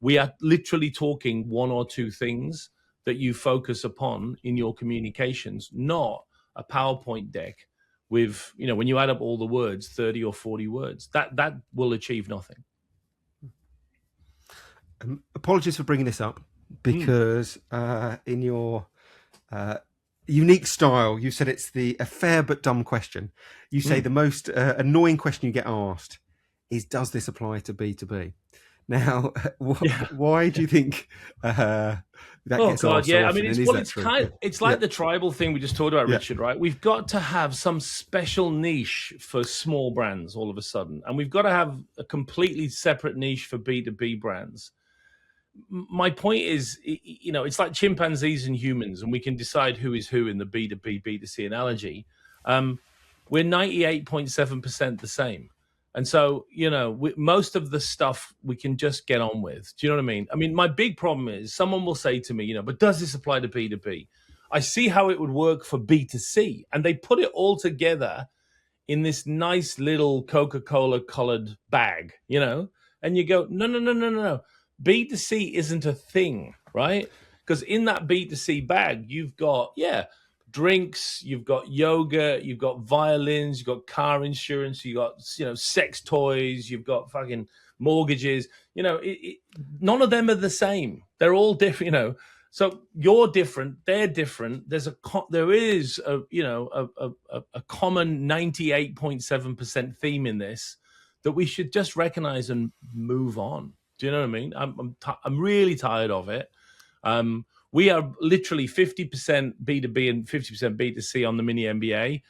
We are literally talking 1 or 2 things that you focus upon in your communications, not a PowerPoint deck with, when you add up all the words, 30 or 40 words. That will achieve nothing. Apologies for bringing this up because in your unique style, you said it's a fair but dumb question. You say the most annoying question you get asked is, does this apply to B2B? Now, why do you think that gets asked so often? I mean, it's like the tribal thing we just talked about, Richard, right? We've got to have some special niche for small brands all of a sudden, and we've got to have a completely separate niche for B2B brands. My point is, it's like chimpanzees and humans, and we can decide who is who in the B2B, B2C analogy. We're 98.7% the same. And so, most of the stuff we can just get on with. Do you know what I mean? I mean, my big problem is someone will say to me, but does this apply to B2B? I see how it would work for B2C. And they put it all together in this nice little Coca-Cola colored bag, and you go, no. B2C isn't a thing, right? Because in that B2C bag, you've got, drinks, you've got yoga, you've got violins, you've got car insurance, you've got, sex toys, you've got fucking mortgages. None of them are the same. They're all different, So you're different, they're different. There is a common 98.7% theme in this that we should just recognize and move on. Do you know what I mean? I'm really tired of it. We are literally 50% B2B and 50% B2C on the Mini MBA.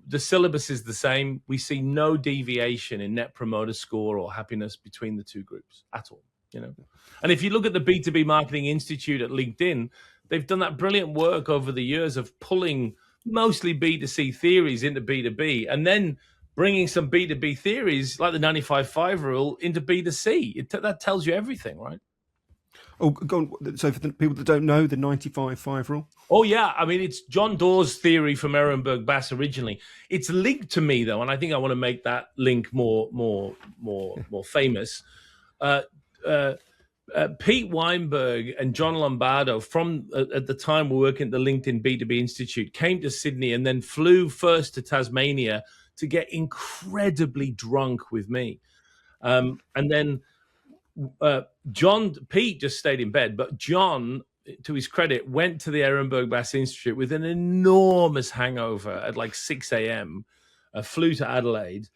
The syllabus is the same. We see no deviation in net promoter score or happiness between the two groups at all. And if you look at the B2B Marketing Institute at LinkedIn, they've done that brilliant work over the years of pulling mostly B2C theories into B2B and then bringing some B2B theories like the 95-5 rule into B2C. That tells you everything, right? Oh, go on. So for the people that don't know, the 95-5 rule? Oh, yeah. I mean, it's John Dawes' theory from Ehrenberg Bass originally. It's linked to me, though, and I think I want to make that link more famous. Pete Weinberg and John Lombardo at the time were working at the LinkedIn B2B Institute, came to Sydney and then flew first to Tasmania to get incredibly drunk with me. And then Pete just stayed in bed, but John, to his credit, went to the Ehrenberg Bass Institute with an enormous hangover at like 6 a.m., flew to Adelaide,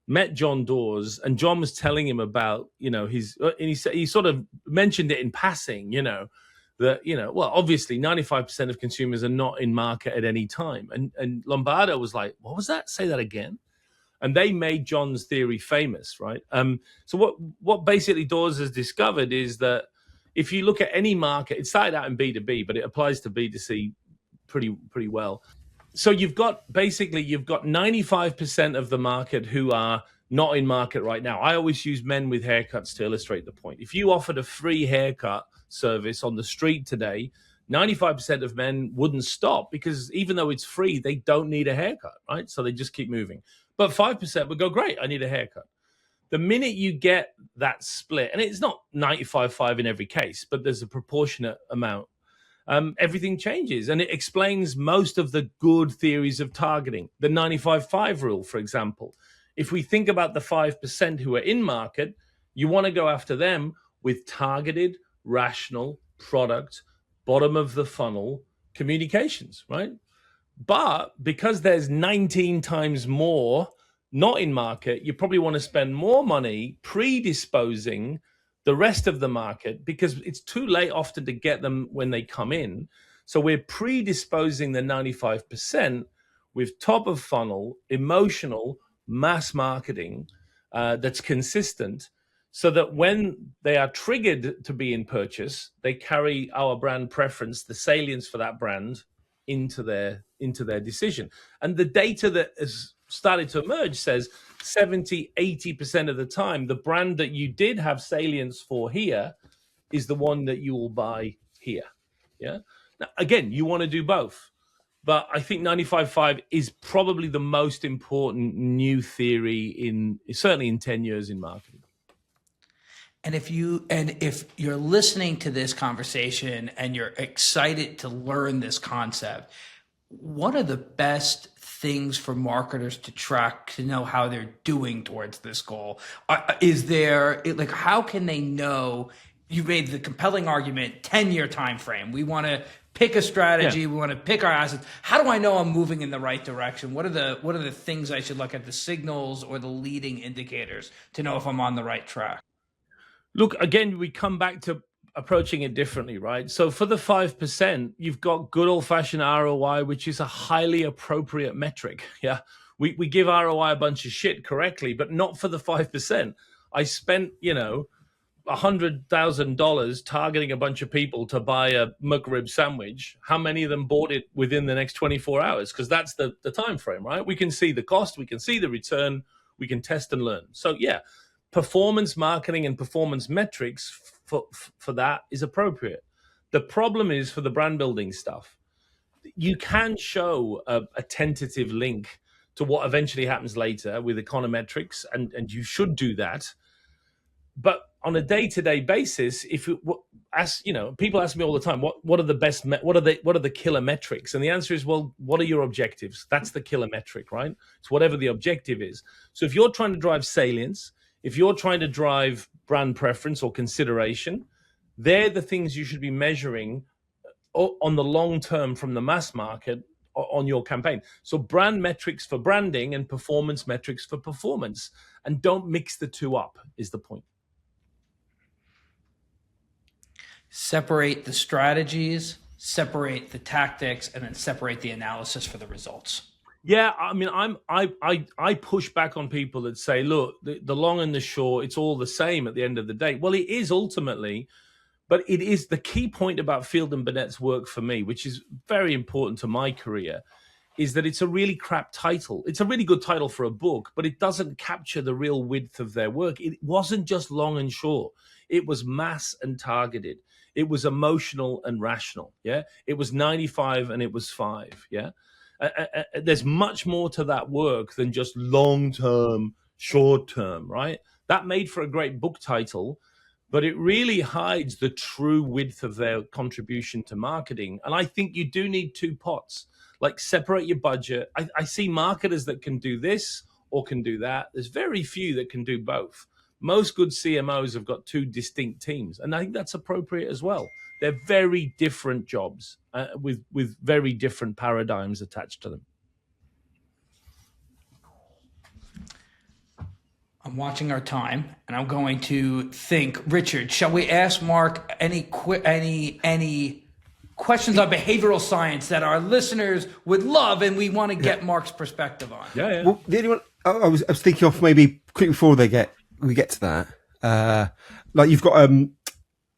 met John Dawes, and John was telling him about, he sort of mentioned it in passing, that, well, obviously 95% of consumers are not in market at any time. And Lombardo was like, what was that? Say that again. And they made John's theory famous, right? So what basically Dawes has discovered is that if you look at any market, it started out in B2B, but it applies to B2C pretty well. So you've got 95% of the market who are not in market right now. I always use men with haircuts to illustrate the point. If you offered a free haircut service on the street today, 95% of men wouldn't stop because even though it's free, they don't need a haircut, right? So they just keep moving. But 5% would go, great, I need a haircut. The minute you get that split, and it's not 95-5 in every case, but there's a proportionate amount, everything changes. And it explains most of the good theories of targeting. The 95-5 rule, for example. If we think about the 5% who are in market, you want to go after them with targeted, rational product, bottom of the funnel communications, right? But because there's 19 times more not in market, you probably want to spend more money predisposing the rest of the market because it's too late often to get them when they come in. So we're predisposing the 95% with top of funnel, emotional, mass marketing that's consistent so that when they are triggered to be in purchase, they carry our brand preference, the salience for that brand into their decision. And the data that has started to emerge says 70-80% of the time, the brand that you did have salience for here is the one that you will buy here. Yeah. Now, again, you want to do both, but I think 95-5 is probably the most important new theory certainly in 10 years in marketing. And if you're listening to this conversation and you're excited to learn this concept, what are the best things for marketers to track to know how they're doing towards this goal? How can they know you made the compelling argument, 10-year time frame. We want to pick a strategy. We want to pick our assets. How do I know I'm moving in the right direction? What are the things I should look at, the signals or the leading indicators to know if I'm on the right track? Look, again, we come back to approaching it differently, right? So for the 5%, you've got good old-fashioned ROI, which is a highly appropriate metric. Yeah, we give ROI a bunch of shit correctly, but not for the 5%. I spent, $100,000 targeting a bunch of people to buy a McRib sandwich. How many of them bought it within the next 24 hours? Because that's the time frame, right? We can see the cost, we can see the return, we can test and learn. So yeah, performance marketing and performance metrics for that is appropriate. The problem is for the brand building stuff, you can show a tentative link to what eventually happens later with econometrics, and you should do that. But on a day-to-day basis, people ask me all the time, what are the best, what are the killer metrics? And the answer is, well, what are your objectives? That's the killer metric, right? It's whatever the objective is. So if you're trying to drive salience, if you're trying to drive brand preference or consideration, they're the things you should be measuring on the long term from the mass market on your campaign. So brand metrics for branding and performance metrics for performance. And don't mix the two up is the point. Separate the strategies, separate the tactics, and then separate the analysis for the results. Yeah, I mean, I push back on people that say, look, the long and the short, it's all the same at the end of the day. Well, it is ultimately, but it is the key point about Field and Burnett's work for me, which is very important to my career, is that it's a really crap title. It's a really good title for a book, but it doesn't capture the real width of their work. It wasn't just long and short. It was mass and targeted. It was emotional and rational. Yeah. It was 95 and it was 5. Yeah. There's much more to that work than just long-term, short-term, right? That made for a great book title, but it really hides the true width of their contribution to marketing. And I think you do need two pots, like separate your budget. I see marketers that can do this or can do that. There's very few that can do both. Most good CMOs have got two distinct teams, and I think that's appropriate as well. They're very different jobs with very different paradigms attached to them. I'm watching our time, and I'm going to think, Richard, shall we ask Mark any questions on behavioral science that our listeners would love, and we want to get Mark's perspective on? Yeah. Well, the only one I was thinking of maybe quick before we get to that, like you've got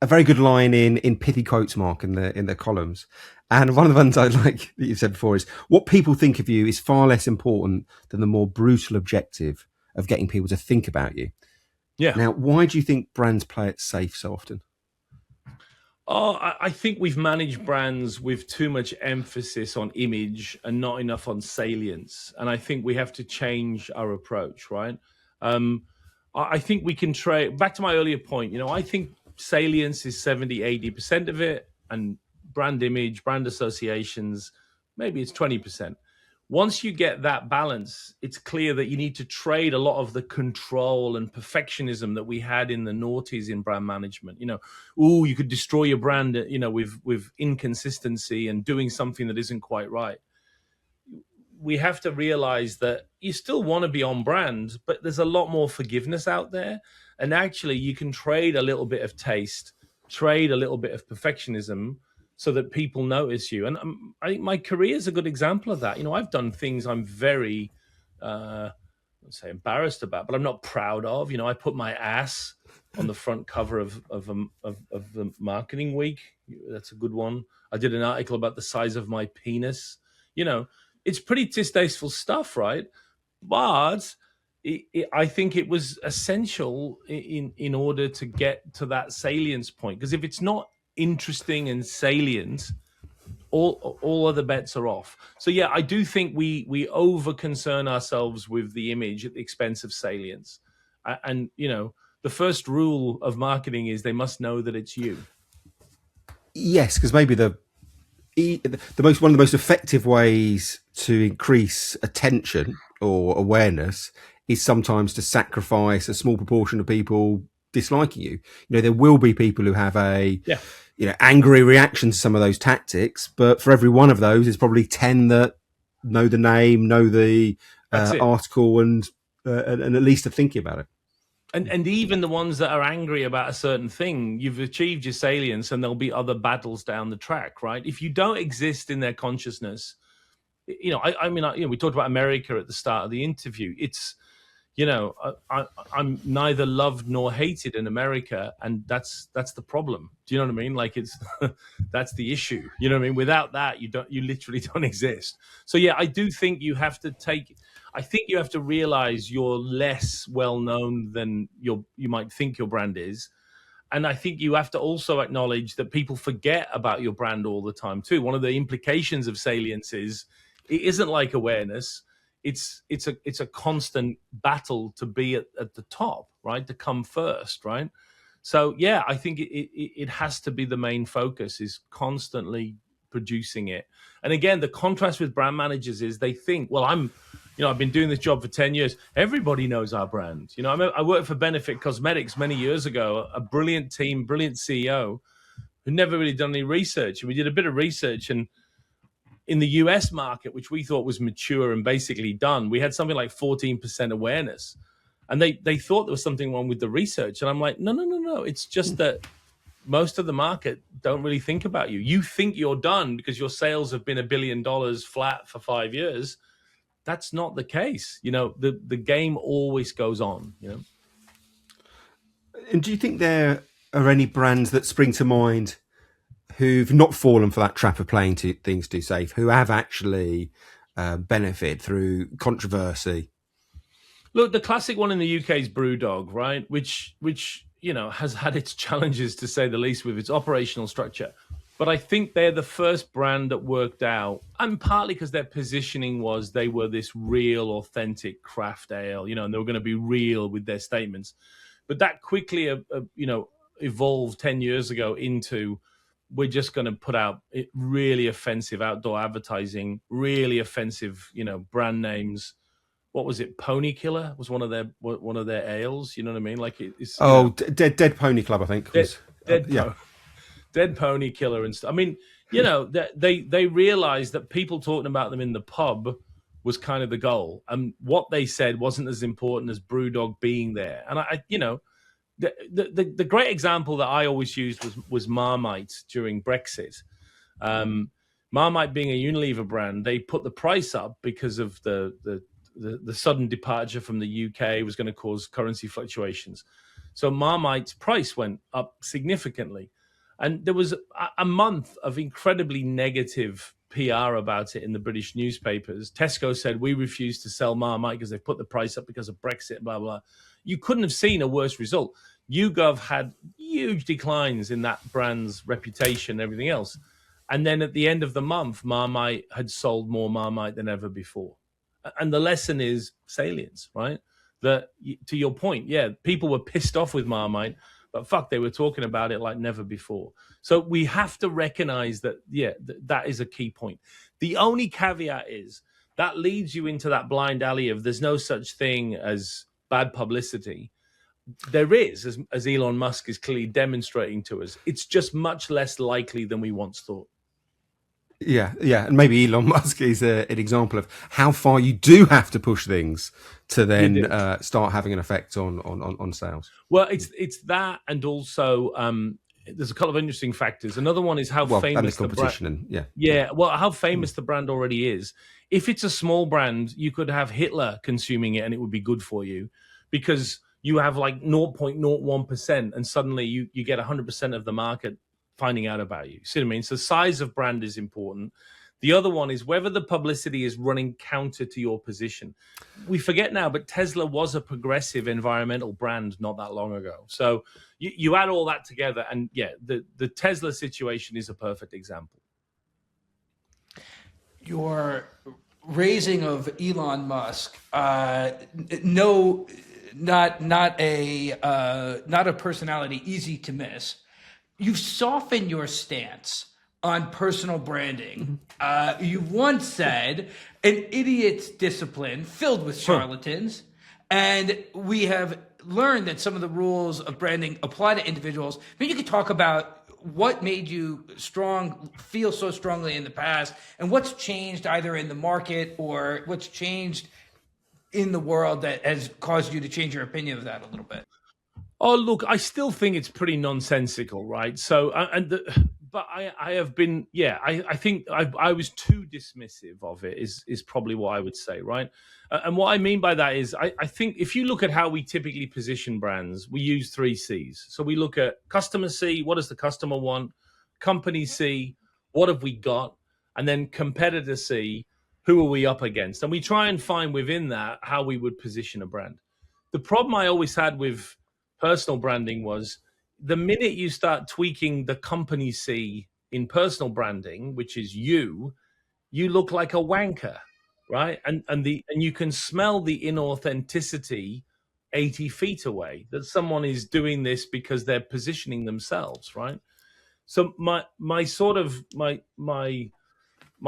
a very good line in pithy quotes, Mark, in the columns, and one of the ones I like that you've said before is, what people think of you is far less important than the more brutal objective of getting people to think about you. Yeah. Now, why do you think brands play it safe so often? Oh, I think we've managed brands with too much emphasis on image and not enough on salience. And I think we have to change our approach, right? I think we can trade, back to my earlier point, I think salience is 70, 80% of it, and brand image, brand associations, maybe it's 20%. Once you get that balance, it's clear that you need to trade a lot of the control and perfectionism that we had in the noughties in brand management. You could destroy your brand, with inconsistency and doing something that isn't quite right. We have to realize that you still want to be on brand, but there's a lot more forgiveness out there. And actually, you can trade a little bit of taste, trade a little bit of perfectionism, so that people notice you. And I think my career is a good example of that. I've done things I'm very, let's say, embarrassed about, but I'm not proud of. I put my ass on the front cover of the Marketing Week. That's a good one. I did an article about the size of my penis. It's pretty distasteful stuff, right? But I think it was essential in order to get to that salience point. Because if it's not interesting and salient, all other bets are off. So yeah, I do think we over concern ourselves with the image at the expense of salience. And the first rule of marketing is they must know that it's you. Yes, because maybe one of the most effective ways to increase attention or awareness is sometimes to sacrifice a small proportion of people disliking you. There will be people who have a Yeah. angry reaction to some of those tactics, but for every one of those, there's probably 10 that know the name, know the That's it. article, and at least are thinking about it. And even the ones that are angry about a certain thing, you've achieved your salience, and there'll be other battles down the track, right? If you don't exist in their consciousness, I mean, we talked about America at the start of the interview. It's, I'm neither loved nor hated in America, and that's the problem. Do you know what I mean? Like, it's that's the issue. You know what I mean? Without that, you literally don't exist. So yeah, I do think you have to realize you're less well known than you might think your brand is. And I think you have to also acknowledge that people forget about your brand all the time too. One of the implications of salience is it isn't like awareness. It's a constant battle to be at the top, right? To come first, right? So yeah, I think it has to be the main focus, is constantly producing it. And again, the contrast with brand managers is they think, well, I've been doing this job for 10 years. Everybody knows our brand. I worked for Benefit Cosmetics many years ago, a brilliant team, brilliant CEO who never really done any research. And we did a bit of research, and in the US market, which we thought was mature and basically done, we had something like 14% awareness. And they thought there was something wrong with the research. And I'm like, no. It's just that most of the market don't really think about you. You think you're done because your sales have been $1 billion flat for 5 years. That's not the case. The game always goes on. And do you think there are any brands that spring to mind who've not fallen for that trap of playing things too safe, who have actually benefited through controversy? Look, the classic one in the UK is Brewdog, right? Which has had its challenges, to say the least, with its operational structure. But I think they're the first brand that worked out, and partly because their positioning was they were this real, authentic craft ale, and they were going to be real with their statements. But that quickly, evolved 10 years ago into, we're just going to put out really offensive outdoor advertising, really offensive, brand names. What was it? Pony Killer was one of their ales. You know what I mean? Like it's Dead Pony Club, I think. Dead Pony Killer and stuff. I mean, they realized that people talking about them in the pub was kind of the goal, and what they said wasn't as important as Brewdog being there. And the great example that I always used was Marmite during Brexit. Marmite being a Unilever brand, they put the price up because of the sudden departure from the UK was going to cause currency fluctuations. So Marmite's price went up significantly. And there was a month of incredibly negative PR about it in the British newspapers. Tesco said, we refuse to sell Marmite because they've put the price up because of Brexit, blah, blah. You couldn't have seen a worse result. YouGov had huge declines in that brand's reputation and everything else. And then at the end of the month, Marmite had sold more Marmite than ever before. And the lesson is salience, right? That, to your point, yeah, people were pissed off with Marmite, but they were talking about it like never before. So we have to recognize that, that is a key point. The only caveat is that leads you into that blind alley of there's no such thing as bad publicity. There is, as Elon Musk is clearly demonstrating to us. It's just much less likely than we once thought. Yeah, and maybe Elon Musk is an example of how far you do have to push things to then start having an effect on sales. Well, it's that, and also there's a couple of interesting factors. Another one is how famous and the competition, how famous the brand already is. If it's a small brand, you could have Hitler consuming it, and it would be good for you because you have like 0.01%, and suddenly you get 100% of the market finding out about you. See what I mean? So size of brand is important. The other one is whether the publicity is running counter to your position. We forget now, but Tesla was a progressive environmental brand not that long ago. So you add all that together, and the Tesla situation is a perfect example. Your raising of Elon Musk, not a personality easy to miss. You've softened your stance on personal branding. You once said an idiot's discipline filled with charlatans, and we have learned that some of the rules of branding apply to individuals. Maybe you could talk about what made you feel so strongly in the past, and what's changed either in the market or what's changed in the world that has caused you to change your opinion of that a little bit. Oh, look, I still think it's pretty nonsensical, right? So, but I have been, yeah, I think I was too dismissive of it is probably what I would say, right? And what I mean by that is I think if you look at how we typically position brands, we use 3 C's. So we look at customer C, what does the customer want? Company C, what have we got? And then competitor C, who are we up against? And we try and find within that how we would position a brand. The problem I always had with personal branding was the minute you start tweaking the company C in personal branding, which is you look like a wanker, right? And you can smell the inauthenticity 80 feet away, that someone is doing this because they're positioning themselves, right? So my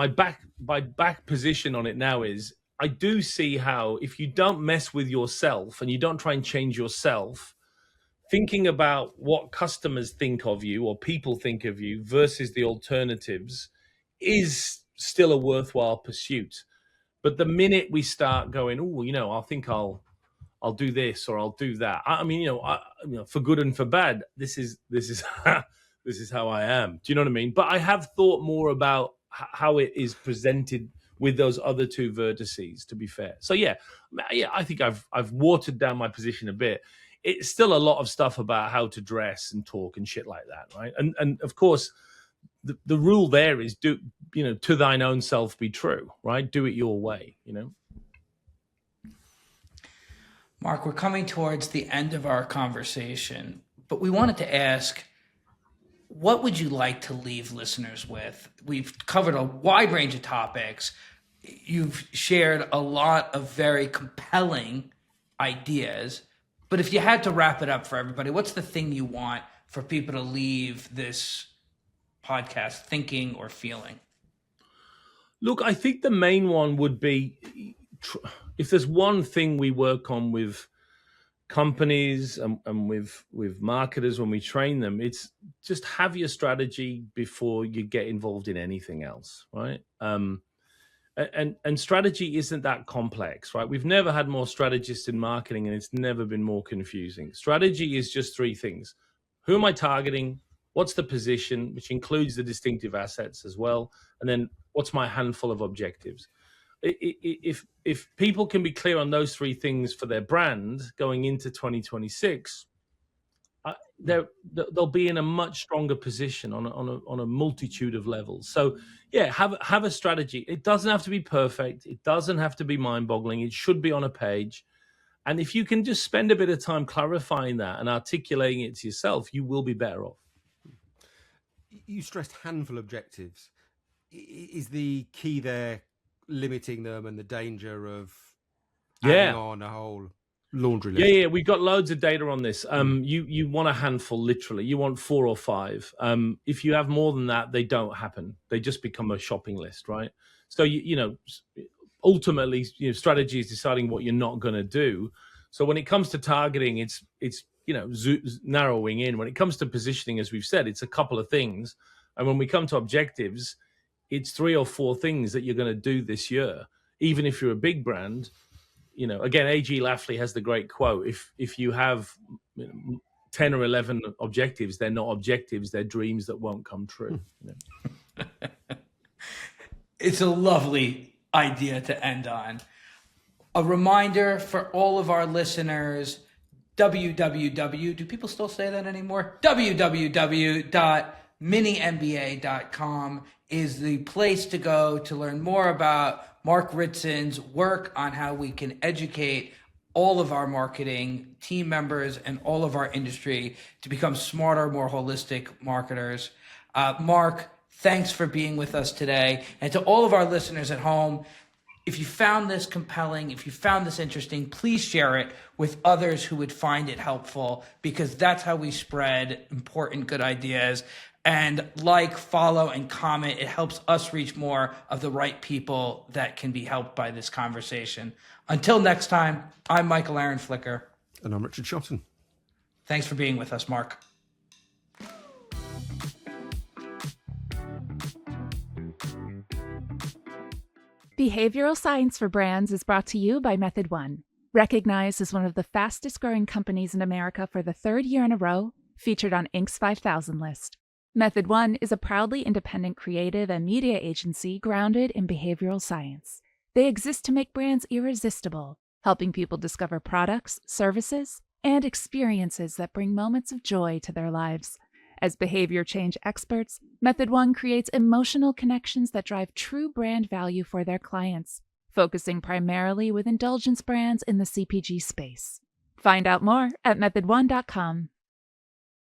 back position on it now is I do see how if you don't mess with yourself and you don't try and change yourself, thinking about what customers think of you or people think of you versus the alternatives is still a worthwhile pursuit. But the minute we start going, oh, I think I'll do this or I'll do that. I mean, for good and for bad, this is this is how I am. Do you know what I mean? But I have thought more about how it is presented with those other 2 vertices, to be fair. So yeah, I think I've watered down my position a bit. It's still a lot of stuff about how to dress and talk and shit like that, right? And of course, the rule there is to thine own self be true, right? Do it your way, Mark, we're coming towards the end of our conversation, but we wanted to ask, what would you like to leave listeners with? We've covered a wide range of topics. You've shared a lot of very compelling ideas. But if you had to wrap it up for everybody, what's the thing you want for people to leave this podcast thinking or feeling? Look, I think the main one would be, if there's one thing we work on with companies and with marketers when we train them, it's just have your strategy before you get involved in anything else, right? And strategy isn't that complex, right? We've never had more strategists in marketing, and it's never been more confusing. Strategy is just 3 things. Who am I targeting? What's the position, which includes the distinctive assets as well? And then what's my handful of objectives? If people can be clear on those 3 things for their brand going into 2026, they'll be in a much stronger position on a multitude of levels. So yeah, have a strategy. It doesn't have to be perfect. It doesn't have to be mind-boggling. It should be on a page. And if you can just spend a bit of time clarifying that and articulating it to yourself, you will be better off. You stressed handful objectives. Is the key there limiting them and the danger of adding on a whole laundry list? Yeah, we've got loads of data on this. You want a handful, literally. You want 4 or 5. If you have more than that, they don't happen. They just become a shopping list, right? So ultimately, strategy is deciding what you're not going to do. So when it comes to targeting, it's narrowing in. When it comes to positioning, as we've said, it's a couple of things. And when we come to objectives, it's 3 or 4 things that you're going to do this year. Even if you're a big brand, again, A.G. Lafley has the great quote: if you have 10 or 11 objectives, they're not objectives, they're dreams that won't come true. It's a lovely idea to end on. A reminder for all of our listeners, www, do people still say that anymore? www.minimba.com is the place to go to learn more about Mark Ritson's work on how we can educate all of our marketing team members and all of our industry to become smarter, more holistic marketers. Mark, thanks for being with us today. And to all of our listeners at home, if you found this compelling, if you found this interesting, please share it with others who would find it helpful, because that's how we spread important, good ideas. And follow, and comment. It helps us reach more of the right people that can be helped by this conversation. Until next time, I'm Michael Aaron Flicker. And I'm Richard Shotton. Thanks for being with us, Mark. Behavioral Science for Brands is brought to you by Method One. Recognized as one of the fastest growing companies in America for the third year in a row, featured on Inc.'s 5,000 list. Method One is a proudly independent creative and media agency grounded in behavioral science. They exist to make brands irresistible, helping people discover products, services, and experiences that bring moments of joy to their lives. As behavior change experts, Method One creates emotional connections that drive true brand value for their clients, focusing primarily with indulgence brands in the CPG space. Find out more at methodone.com.